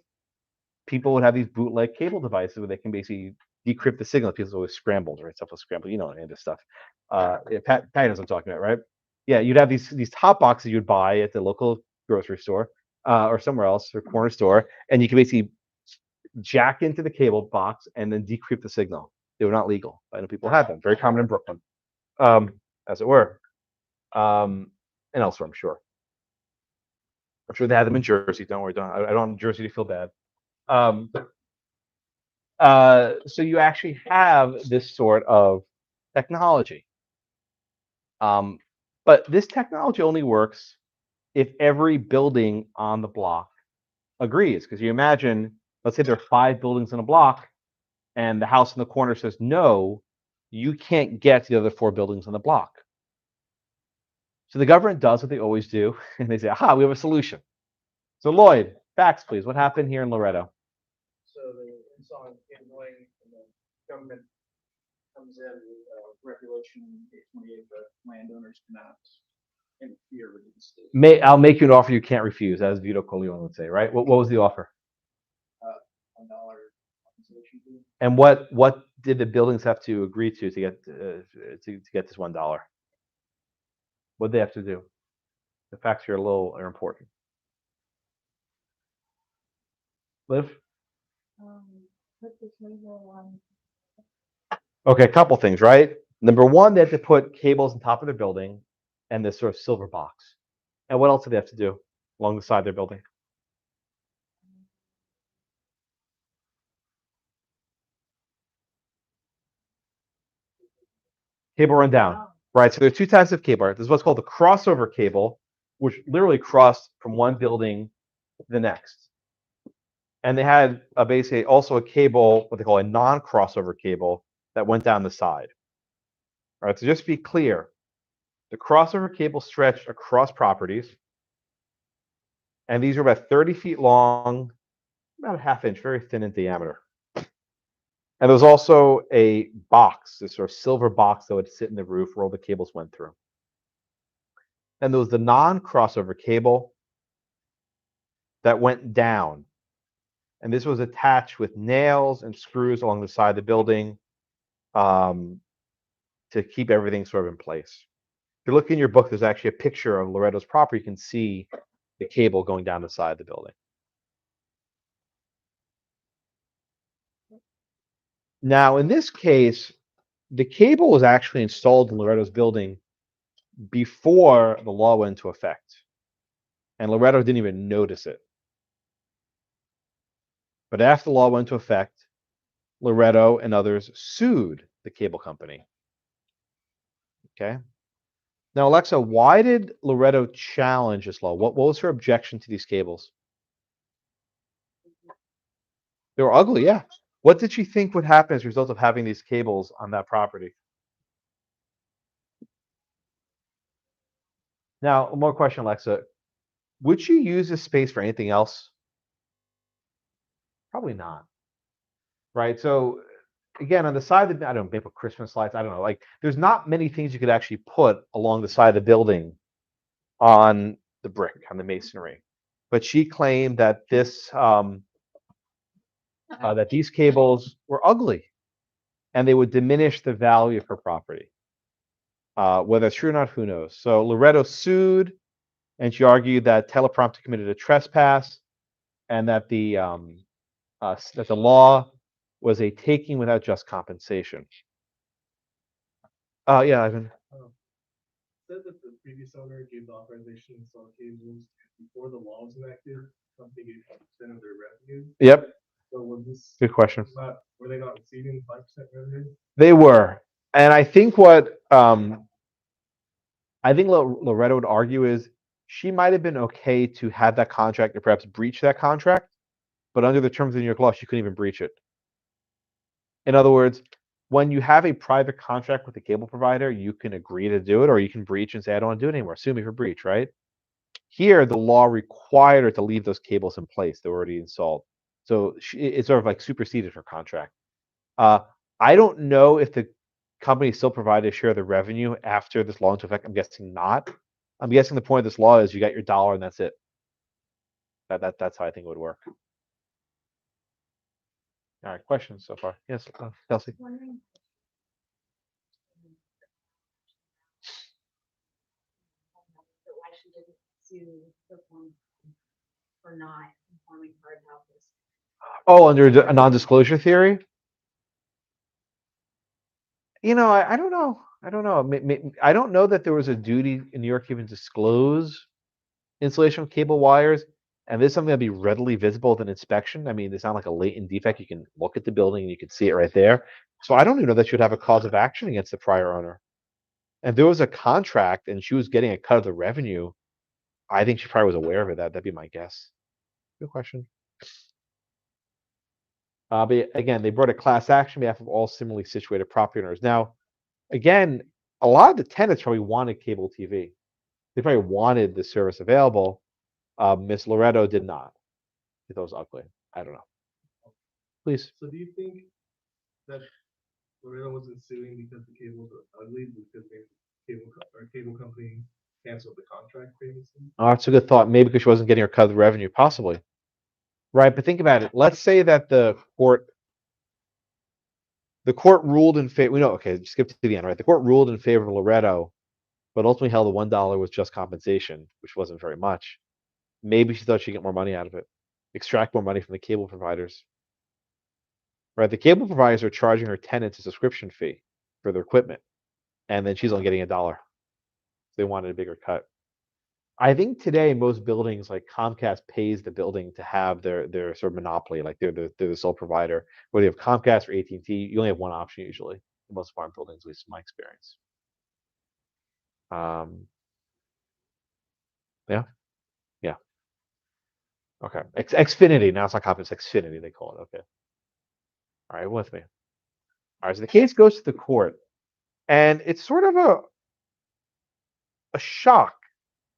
Speaker 1: People would have these bootleg cable devices where they can basically decrypt the signal. People always scrambled, right? Stuff was scrambled. You know any of this stuff. Yeah, Pat knows what I'm talking about, right? Yeah, you'd have these hot boxes you'd buy at the local grocery store. or somewhere else, or corner store, and you can basically jack into the cable box and then decrypt the signal. They were not legal. I know people had them. Very common in Brooklyn, as it were, and elsewhere, I'm sure. I'm sure they had them in Jersey. Don't worry. I don't want Jersey to feel bad. So you actually have this sort of technology. But this technology only works if every building on the block agrees. Because you imagine, let's say there are 5 buildings in a block, and the house in the corner says, no, you can't get to the other 4 buildings on the block. So the government does what they always do, and they say, aha, we have a solution. So Lloyd, facts, please. What happened here in Loretto?
Speaker 6: So they install cabling and the government comes in with regulation 828 that landowners cannot interfere with the state.
Speaker 1: I'll make you an offer you can't refuse, as Vito Corleone would say, right? What was the offer?
Speaker 6: $1 compensation fee.
Speaker 1: And what did the buildings have to agree to get this $1? What did they have to do? The facts here are important. Liv?
Speaker 3: Put the cable on.
Speaker 1: Okay, a couple things, right? Number one, they had to put cables on top of their building and this sort of silver box. And what else did they have to do along the side of their building? Cable run down, right? So there are 2 types of cable. Right? There's what's called the crossover cable, which literally crossed from one building to the next. And they had basically also a cable, what they call a non-crossover cable, that went down the side. All right, so just to be clear, the crossover cable stretched across properties, and these are about 30 feet long, about a ½ inch, very thin in diameter. And there was also a box, this sort of silver box that would sit in the roof where all the cables went through. And there was the non-crossover cable that went down. And this was attached with nails and screws along the side of the building to keep everything sort of in place. If you look in your book, there's actually a picture of Loretto's property. You can see the cable going down the side of the building. Now, in this case, the cable was actually installed in Loretto's building before the law went into effect. And Loretto didn't even notice it. But after the law went into effect, Loretto and others sued the cable company. Okay. Now, Alexa, why did Loretto challenge this law? What was her objection to these cables? They were ugly, yeah. What did she think would happen as a result of having these cables on that property? Now, one more question, Alexa. Would she use this space for anything else? Probably not. Right? So, again, on the side of the, I don't know, maybe Christmas lights, I don't know. Like, there's not many things you could actually put along the side of the building on the brick, on the masonry. But she claimed that that these cables were ugly and they would diminish the value of her property. Whether it's true or not, who knows? So Loretto sued, and she argued that Teleprompter committed a trespass, and that the law was a taking without just compensation. Yeah, Ivan.
Speaker 6: Said that the previous owner gave the authorization to install cables before the law was enacted. Company gave 5% of their revenue.
Speaker 1: Yep.
Speaker 6: So was this?
Speaker 1: Good question.
Speaker 6: Were they not receiving 5% revenue?
Speaker 1: They were, and I think what Loretto would argue is she might have been okay to have that contract or perhaps breach that contract, but under the terms of New York law, she couldn't even breach it. In other words, when you have a private contract with a cable provider, you can agree to do it, or you can breach and say, I don't want to do it anymore. Sue me for breach, right? Here, the law required her to leave those cables in place. They were already installed. So it sort of like superseded her contract. I don't know if the company still provided a share of the revenue after this law into effect. I'm guessing not. I'm guessing the point of this law is you got your dollar and that's it. That's how I think it would work. All right, questions so far? Yes, Kelsey.
Speaker 3: Wondering. Why she didn't sue the one.
Speaker 9: for not informing her about this?
Speaker 1: Oh, under a non-disclosure theory? I don't know. I don't know. I don't know that there was a duty in New York to even disclose installation of cable wires. And this is something that'd be readily visible with an inspection. I mean, it's not like a latent defect. You can look at the building and you can see it right there. So I don't even know that she would have a cause of action against the prior owner. And there was a contract and she was getting a cut of the revenue. I think she probably was aware of it. That'd be my guess. Good question. But again, they brought a class action on behalf of all similarly situated property owners. Now, again, a lot of the tenants probably wanted cable TV. They probably wanted the service available. Miss Loretto did not. She thought it was ugly. I don't know. Please.
Speaker 10: So do you think that Loretto wasn't suing because the cables are ugly, because cable company canceled the contract previously?
Speaker 1: Oh, that's a good thought. Maybe because she wasn't getting her cut of the revenue, possibly. Right, but think about it. Let's say that the court ruled in favor. We know. Okay, skip to the end. Right, the court ruled in favor of Loretto, but ultimately held the $1 was just compensation, which wasn't very much. Maybe she thought she'd get more money out of it, extract more money from the cable providers. Right, the cable providers are charging her tenants a subscription fee for their equipment, and then she's only getting $1. They wanted a bigger cut. I think today most buildings like Comcast pays the building to have their sort of monopoly, like they're the sole provider. Whether you have Comcast or AT&T, you only have one option usually in most farm buildings, at least in my experience. Yeah, yeah. Okay, Xfinity. Now it's not Comcast, it's Xfinity they call it. Okay. All right, with me. All right, so the case goes to the court, and it's sort of a shock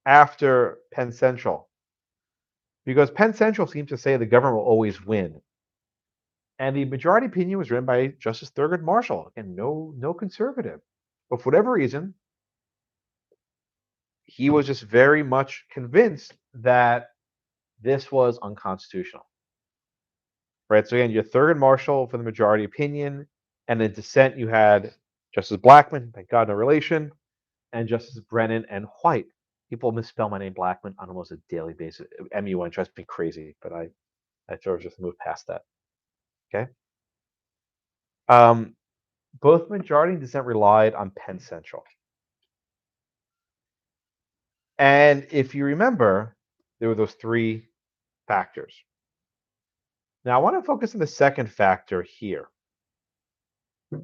Speaker 1: after Penn Central, because Penn Central seems to say the government will always win. And the majority opinion was written by Justice Thurgood Marshall, and no conservative. But for whatever reason, he was just very much convinced that this was unconstitutional. Right? So again, you had Thurgood Marshall for the majority opinion, and in dissent you had Justice Blackmun, thank God no relation, and Justice Brennan and White. People misspell my name Blackmun on almost a daily basis. MUN drives me crazy, but I sort of just moved past that. Okay. Both majority and dissent relied on Penn Central. And if you remember, there were those three factors. Now I want to focus on the second factor here.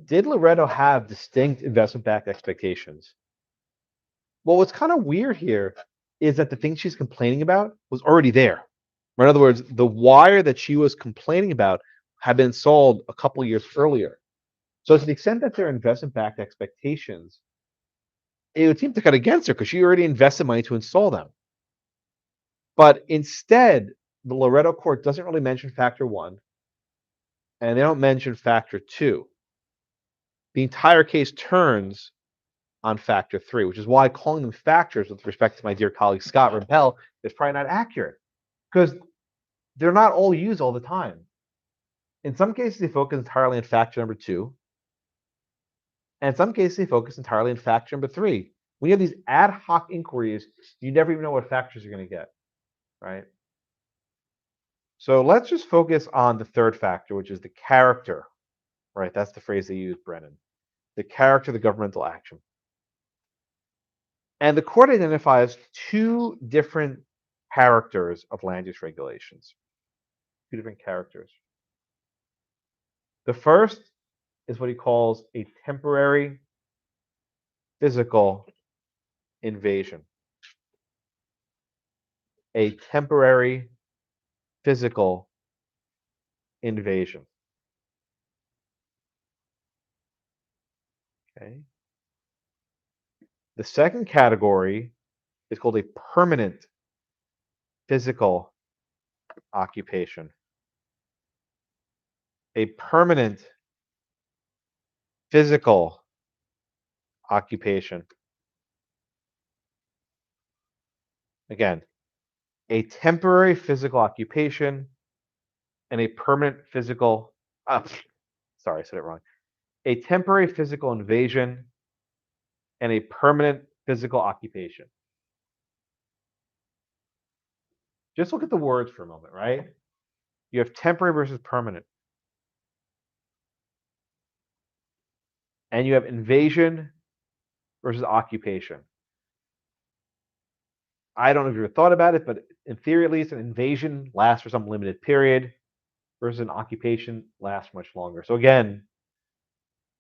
Speaker 1: Did Loretto have distinct investment-backed expectations? Well, what's kind of weird here is that the thing she's complaining about was already there. In other words, the wire that she was complaining about had been sold a couple years earlier. So to the extent that there are investment-backed expectations, it would seem to cut against her because she already invested money to install them. But instead, the Loretto court doesn't really mention factor one, and they don't mention factor two. The entire case turns on factor three, which is why calling them factors with respect to my dear colleague Scott Rempel is probably not accurate, because they're not all used all the time. In some cases, they focus entirely on factor number two, and in some cases, they focus entirely on factor number three. When you have these ad hoc inquiries, you never even know what factors you're going to get, right? So let's just focus on the third factor, which is the character, right? That's the phrase they use, Brennan. The character of the governmental action. And the court identifies two different characters of land use regulations. Two different characters. The first is what he calls a temporary physical invasion. A temporary physical invasion. Okay. The second category is called a permanent physical occupation. A permanent physical occupation. Again, a temporary physical occupation and a permanent physical, sorry, I said it wrong. A temporary physical invasion and a permanent physical occupation. Just look at the words for a moment, right? You have temporary versus permanent. And you have invasion versus occupation. I don't know if you ever thought about it, but in theory, at least, an invasion lasts for some limited period versus an occupation lasts much longer. So again,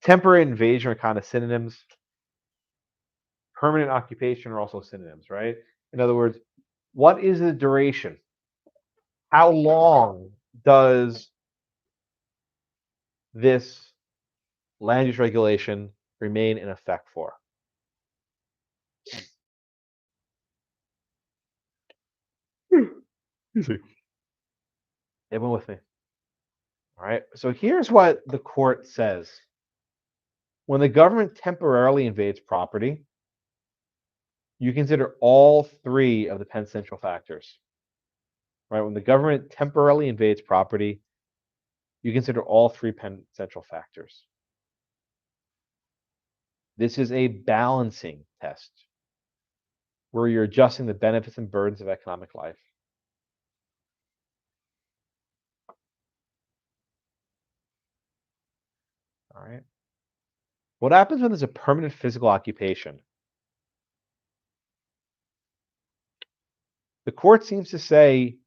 Speaker 1: temporary invasion are kind of synonyms. Permanent occupation are also synonyms, right? In other words, what is the duration? How long does this land use regulation remain in effect for? Everyone with me? All right. So here's what the court says. When the government temporarily invades property, you consider all three of the Penn Central factors. Right? When the government temporarily invades property, you consider all three Penn Central factors. This is a balancing test where you're adjusting the benefits and burdens of economic life. All right. What happens when there's a permanent physical occupation? The court seems to say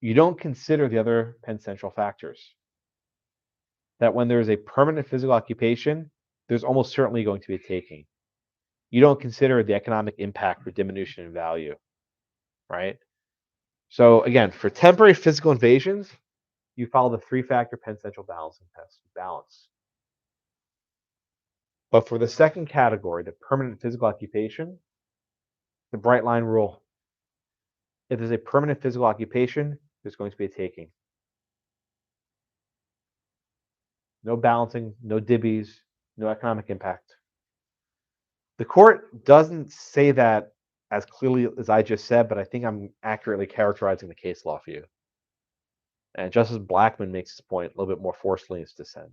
Speaker 1: you don't consider the other Penn Central factors. That when there is a permanent physical occupation, there's almost certainly going to be a taking. You don't consider the economic impact or diminution in value, right? So again, for temporary physical invasions, you follow the three-factor Penn Central balancing test, balance. But for the second category, the permanent physical occupation, the bright line rule. If there's a permanent physical occupation, there's going to be a taking. No balancing, no divvies, no economic impact. The court doesn't say that as clearly as I just said, but I think I'm accurately characterizing the case law for you. And Justice Blackmun makes this point a little bit more forcefully in his dissent.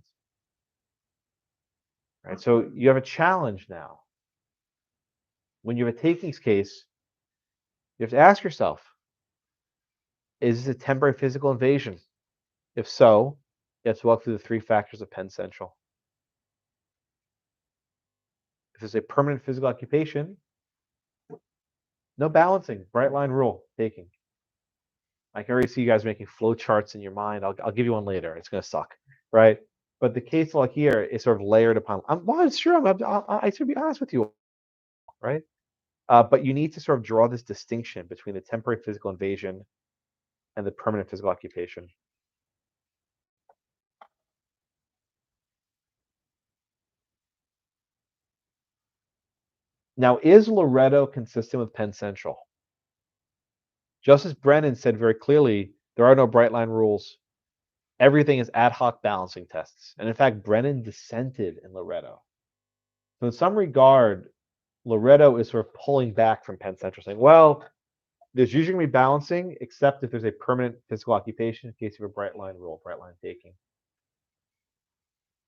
Speaker 1: Right, so you have a challenge now. When you have a takings case, you have to ask yourself, is this a temporary physical invasion? If so, you have to walk through the three factors of Penn Central. If there's a permanent physical occupation, no balancing, bright line rule, taking. I can already see you guys making flow charts in your mind. I'll give you one later. It's going to suck, right? But the case law here is sort of layered upon. Well, it's true. I should be honest with you, right? But you need to sort of draw this distinction between the temporary physical invasion and the permanent physical occupation. Now, is Loretto consistent with Penn Central? Justice Brennan said very clearly, there are no bright line rules. Everything is ad hoc balancing tests. And in fact, Brennan dissented in Loretto. So in some regard, Loretto is sort of pulling back from Penn Central, saying, well, there's usually going to be balancing, except if there's a permanent physical occupation in case of a bright line rule, bright line taking.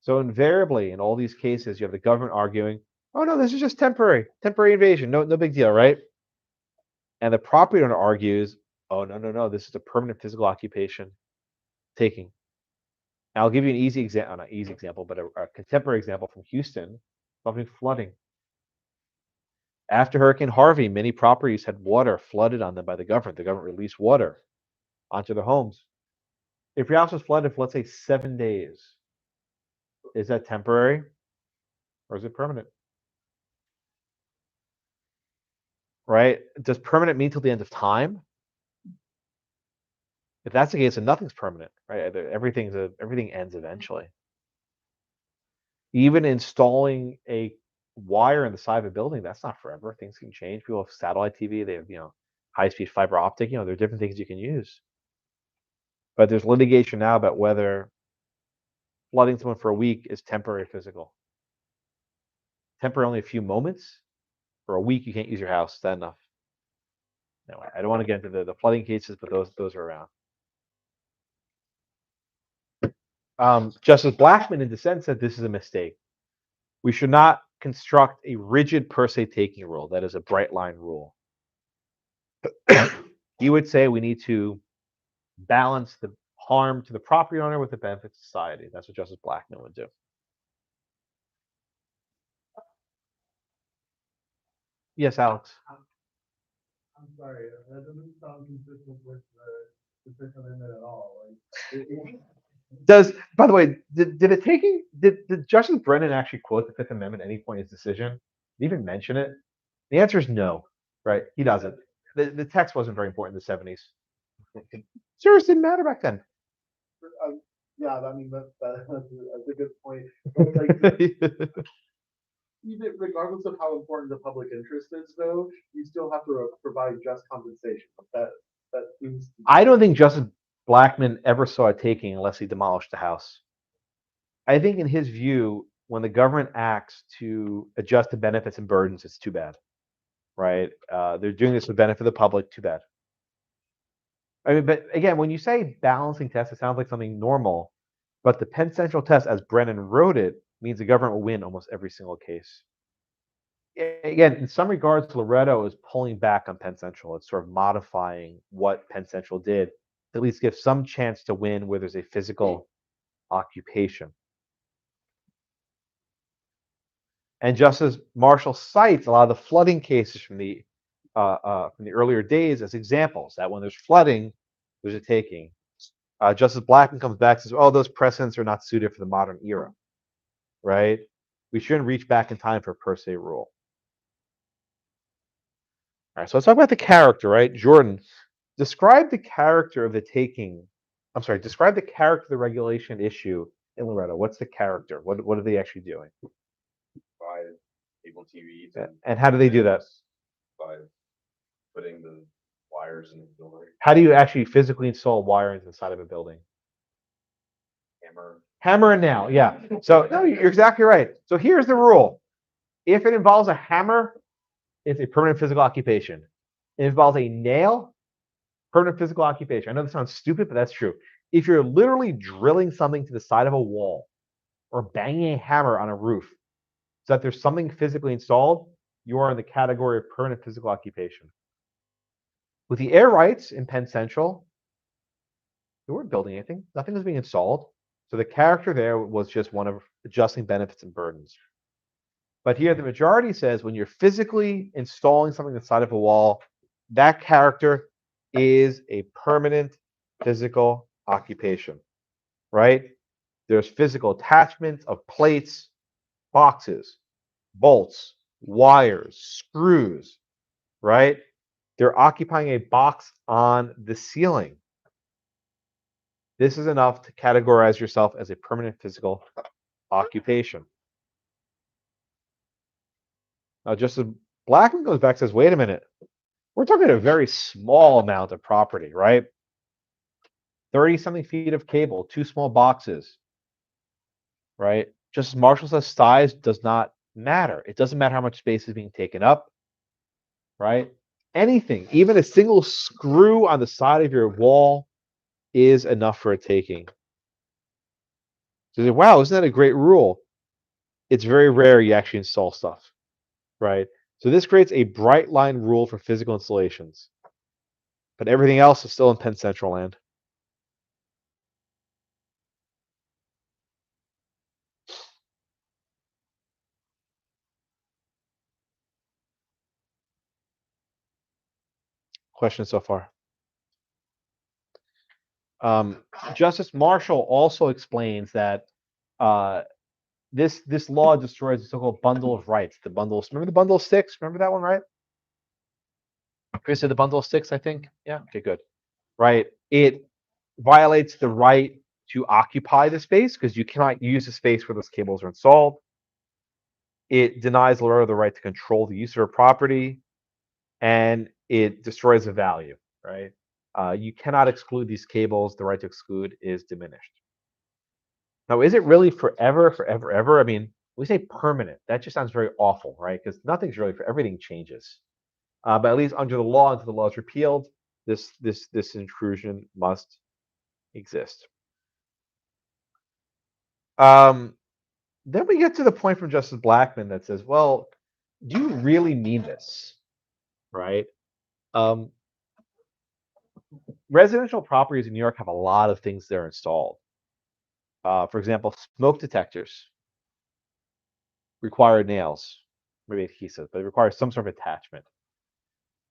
Speaker 1: So invariably, in all these cases, you have the government arguing, oh, no, this is just temporary invasion. No big deal, right? And the property owner argues, oh, no, this is a permanent physical occupation, taking. And I'll give you an easy example, not easy example, but a contemporary example from Houston, involving flooding. After Hurricane Harvey, many properties had water flooded on them by the government. The government released water onto their homes. If your house was flooded for, let's say, 7 days, is that temporary or is it permanent? Right? Does permanent mean till the end of time? If that's the case, then nothing's permanent, right? Everything ends eventually. Even installing a wire in the side of a building, that's not forever. Things can change. People have satellite TV, they have, high-speed fiber optic, there are different things you can use. But there's litigation now about whether flooding someone for a week is temporary physical. Temporary only a few moments. For a week, you can't use your house. Is that enough? No, I don't want to get into the flooding cases, but those are around. Justice Blackmun in dissent said this is a mistake. We should not construct a rigid per se taking rule, that is a bright line rule. He would say we need to balance the harm to the property owner with the benefit to society. That's what Justice Blackmun would do. Yes, Alex.
Speaker 10: I'm sorry, that doesn't sound consistent with the Fifth Amendment at all, like.
Speaker 1: Does, by the way, did Justice Brennan actually quote the Fifth Amendment at any point in his decision? Did he even mention it? The answer is no, right? He doesn't. The text wasn't very important in the 70s. Serious didn't matter back then.
Speaker 10: Yeah, I mean, that's a good point. But like, even regardless of how important the public interest is, though, you still have to provide just compensation. That seems.
Speaker 1: I don't think Justice Blackmun ever saw a taking unless he demolished the house. I think in his view, when the government acts to adjust the benefits and burdens, it's too bad, right? They're doing this for the benefit of the public, too bad. I mean, but again, when you say balancing test, it sounds like something normal, but the Penn Central test, as Brennan wrote it, means the government will win almost every single case. Again, in some regards, Loretto is pulling back on Penn Central. It's sort of modifying what Penn Central did to at least give some chance to win where there's a physical occupation. And Justice Marshall cites a lot of the flooding cases from the earlier days as examples that when there's flooding, there's a taking. Justice Blackmun comes back and says, "Oh, those precedents are not suited for the modern era, right? We shouldn't reach back in time for a per se rule." All right, so let's talk about the character, right? Jordan, describe the character of the taking. I'm sorry, describe the character of the regulation issue in Loretto. What's the character? What are they actually doing?
Speaker 8: By cable TVs.
Speaker 1: And how do they do that?
Speaker 8: By putting the wires in the building.
Speaker 1: How do you actually physically install wire into the side of a building? Hammer and nail, yeah. So no, you're exactly right. So here's the rule. If it involves a hammer, it's a permanent physical occupation. If it involves a nail, permanent physical occupation. I know this sounds stupid, but that's true. If you're literally drilling something to the side of a wall or banging a hammer on a roof so that there's something physically installed, you are in the category of permanent physical occupation. With the air rights in Penn Central, they weren't building anything. Nothing was being installed. So the character there was just one of adjusting benefits and burdens. But here the majority says when you're physically installing something inside of a wall, that character is a permanent physical occupation, right? There's physical attachments of plates, boxes, bolts, wires, screws, right? They're occupying a box on the ceiling. This is enough to categorize yourself as a permanent physical occupation. Now, Justice Blackmun goes back and says, wait a minute. We're talking a very small amount of property, right? 30-something feet of cable, 2 small boxes, right? Justice Marshall says size does not matter. It doesn't matter how much space is being taken up, right? Anything, even a single screw on the side of your wall is enough for a taking. So you say, wow, isn't that a great rule? It's very rare you actually install stuff, right? So this creates a bright line rule for physical installations. But everything else is still in Penn Central land. Questions so far? Justice Marshall also explains that this law destroys the so-called bundle of rights. The bundle. Remember the bundle of six? Remember that one, right? Chris said the bundle of six, I think. Yeah. Okay. Good. Right. It violates the right to occupy the space because you cannot use the space where those cables are installed. It denies Loretto the right to control the use of her property, and it destroys the value. Right. You cannot exclude these cables. The right to exclude is diminished. Now, is it really forever, forever, ever? I mean, we say permanent. That just sounds very awful, right? Because nothing's really for everything changes. But at least under the law, until the law is repealed, this intrusion must exist. Then we get to the point from Justice Blackmun that says, well, do you really mean this? Right? residential properties in New York have a lot of things that are installed. For example, smoke detectors require nails, maybe adhesive, but it requires some sort of attachment.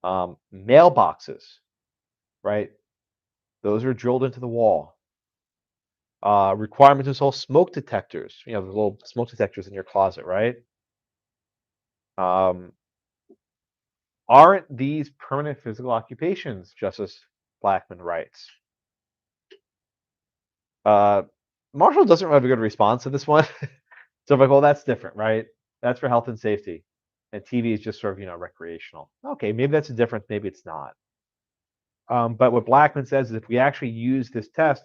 Speaker 1: Mailboxes, right? Those are drilled into the wall. Requirement to install smoke detectors. You know, the little smoke detectors in your closet, right? Aren't these permanent physical occupations, Justice Blackmun writes? Marshall doesn't have a good response to this one. So I'm like, well, that's different, right? That's for health and safety. And TV is just sort of, recreational. Okay, maybe that's a difference, maybe it's not. But what Blackmun says is if we actually use this test,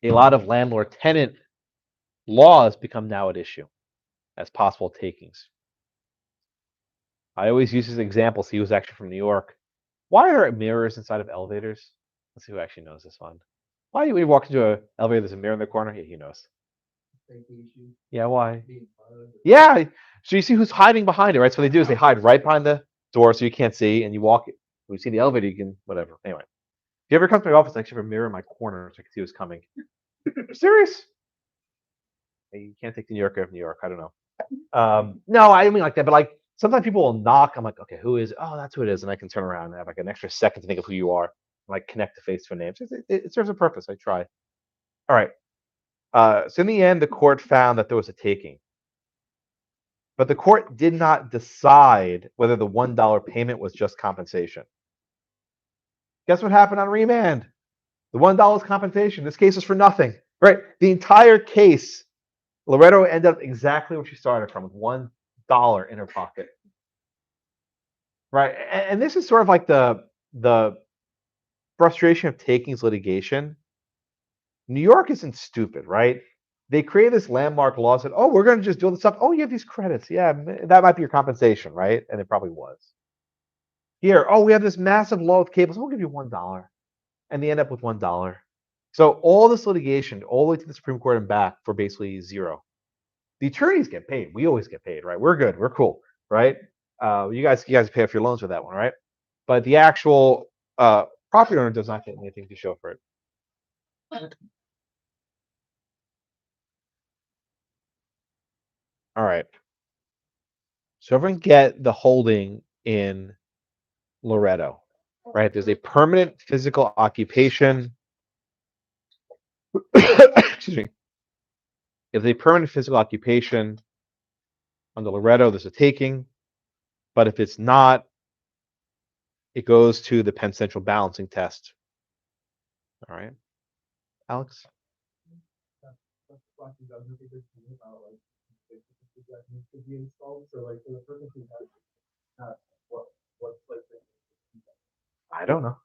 Speaker 1: a lot of landlord-tenant laws become now at issue as possible takings. I always use his examples. He was actually from New York. Why are there mirrors inside of elevators? Let's see who actually knows this one. Why do we walk into an elevator, there's a mirror in the corner? Yeah, he knows. Yeah, why? Yeah, so you see who's hiding behind it, right? So what they do is they hide right behind the door so you can't see, and you walk, when you see the elevator, you can, whatever. Anyway, if you ever come to my office, I actually have a mirror in my corner so I can see who's coming. Serious? Hey, you can't take the New Yorker of New York. I don't know. No, I don't mean like that, but like sometimes people will knock. I'm like, okay, who is it? Oh, that's who it is. And I can turn around and have like an extra second to think of who you are, and like connect the face to a name. So it serves a purpose. I try. All right. So in the end, the court found that there was a taking. But the court did not decide whether the $1 payment was just compensation. Guess what happened on remand? The $1 is compensation. This case is for nothing, right? The entire case, Loretto ended up exactly where she started from, with $1 in her pocket, right? And this is sort of like the frustration of takings litigation. New York isn't stupid, right? They created this landmark law, said, oh, we're going to just do this stuff. Oh, you have these credits. Yeah, that might be your compensation, right? And it probably was. Here, oh, we have this massive law with cables. We'll give you $1. And they end up with $1. So all this litigation, all the way to the Supreme Court and back, for basically zero. The attorneys get paid. We always get paid, right? We're good. We're cool, right? You guys pay off your loans with that one, right? But the actual property owner does not get anything to show for it. All right. So everyone get the holding in Loretto, right? There's a permanent physical occupation. Excuse me. If there's a permanent physical occupation under Loretto, there's a taking. But if it's not, it goes to the Penn Central balancing test. All right, Alex? I don't know.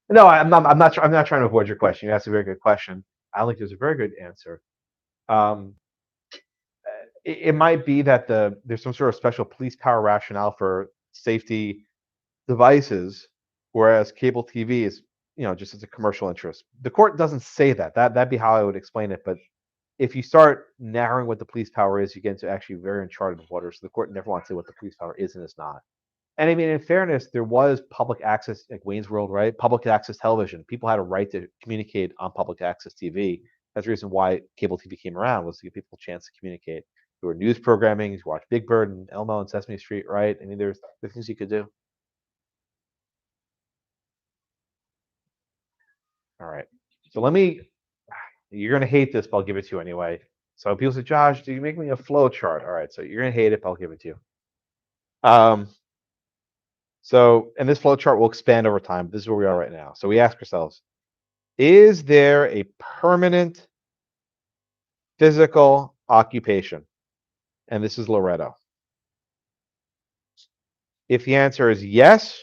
Speaker 1: No, I'm not. I'm not trying to avoid your question. You asked a very good question. I think there's a very good answer. It might be that there's some sort of special police power rationale for safety devices, whereas cable TV is, just as a commercial interest. The court doesn't say that. That'd be how I would explain it. But if you start narrowing what the police power is, you get into actually very uncharted waters. So the court never wants to say what the police power is and is not. And I mean, in fairness, there was public access, like Wayne's World, right? Public access television. People had a right to communicate on public access TV. That's the reason why cable TV came around, was to give people a chance to communicate. There were news programming. You watch Big Bird and Elmo and Sesame Street, right? I mean, there's things you could do. All right. So you're going to hate this, but I'll give it to you anyway. So people say, Josh, do you make me a flow chart? All right. So you're going to hate it, but I'll give it to you. And this flow chart will expand over time. This is where we are right now. So we ask ourselves, is there a permanent physical occupation? And this is Loretto. If the answer is yes,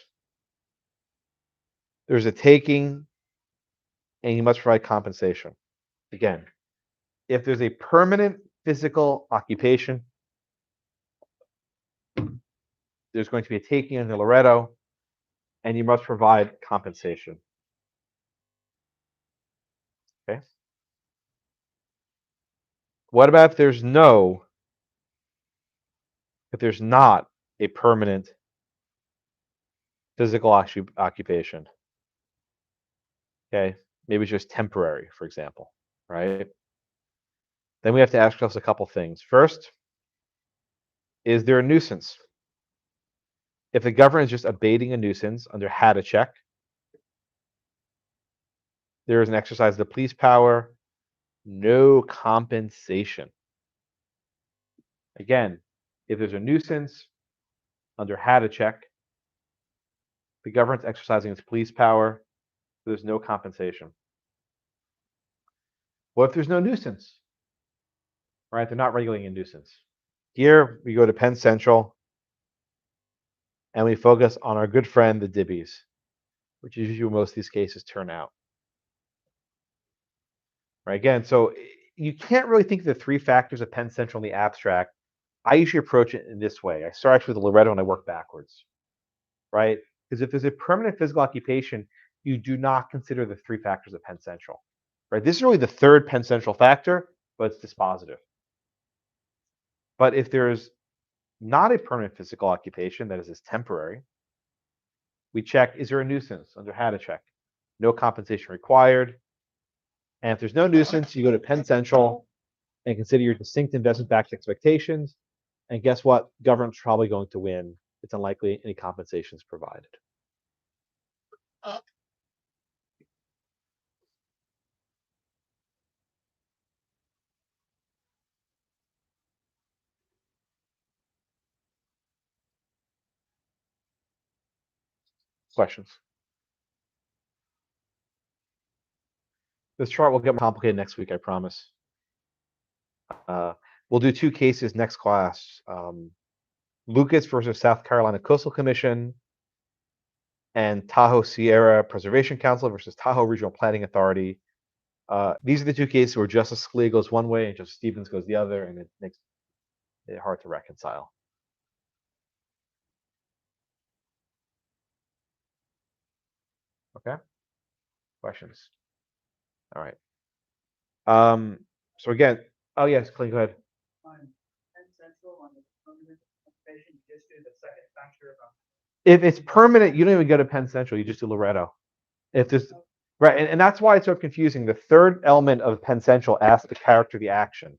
Speaker 1: there's a taking and you must provide compensation. Again, if there's a permanent physical occupation, there's going to be a taking under Loretto and you must provide compensation. Okay. What about if there's not a permanent physical occupation? Okay, maybe it's just temporary, for example, right? Then we have to ask ourselves a couple things. First, is there a nuisance? If the government is just abating a nuisance under had a check, there is an exercise of the police power, no compensation. Again, if there's a nuisance under had a check, the government's exercising its police power, there's no compensation. What if there's no nuisance? Right? They're not regulating a nuisance. Here we go to Penn Central and we focus on our good friend, the dibbies, which is usually what most of these cases turn out. Right? Again, so you can't really think of the three factors of Penn Central in the abstract. I usually approach it in this way. I start actually with the Loretto and I work backwards. Right? Because if there's a permanent physical occupation, you do not consider the three factors of Penn Central. Right? This is really the third Penn Central factor, but it's dispositive. But if there's not a permanent physical occupation, that is temporary, we check, is there a nuisance under how to check? No compensation required. And if there's no nuisance, you go to Penn Central and consider your distinct investment-backed expectations. And guess what? Government's probably going to win. It's unlikely any compensation is provided. Questions? This chart will get more complicated next week, I promise. We'll do two cases next class. Lucas versus South Carolina Coastal Commission and Tahoe Sierra Preservation Council versus Tahoe Regional Planning Authority. These are the two cases where Justice Scalia goes one way and Justice Stevens goes the other, and it makes it hard to reconcile. Okay? Questions? All right. So again, oh yes, Clint, go ahead.
Speaker 4: On Penn Central, on the permanent occupation, you just do the second factor of
Speaker 1: If it's permanent, you don't even go to Penn Central, you just do Loretto. If there's right, and that's why it's so confusing. The third element of Penn Central asks the character of the action.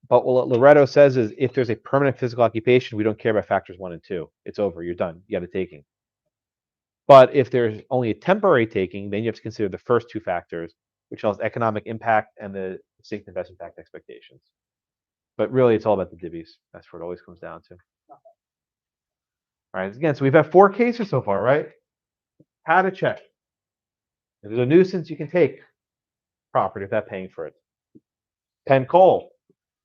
Speaker 1: But what Loretto says is if there's a permanent physical occupation, we don't care about factors 1 and 2. It's over, you're done. You got a taking. But if there's only a temporary taking, then you have to consider the first two factors, which is economic impact and the distinct investment backed expectations. But really, it's all about the divvies. That's what it always comes down to. All right, again, so we've had 4 cases so far, right? How to check. If there's a nuisance, you can take property without paying for it. Penn Coal,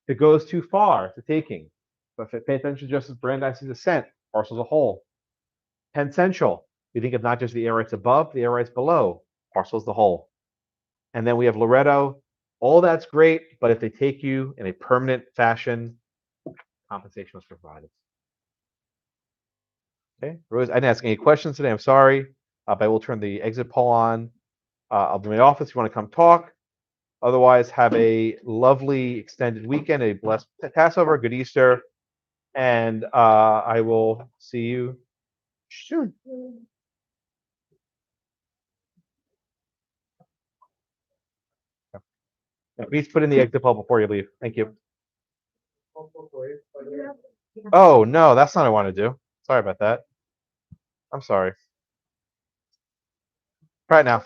Speaker 1: if it goes too far, it's a taking. But if it pays attention to Justice Brandeis's dissent, parcel as a whole. Penn Central, we think of not just the air rights above, the air rights below, parcel as the whole. And then we have Loretto. All that's great, but if they take you in a permanent fashion, compensation was provided. Okay, Rose, I didn't ask any questions today. I'm sorry, but I will turn the exit poll on. I'll be in my office if you want to come talk. Otherwise, have a lovely extended weekend, a blessed Passover, good Easter, and I will see you soon. Please put in the exit poll before you leave. Thank you. Oh, no, that's not what I want to do. Sorry about that. I'm sorry. Try it now.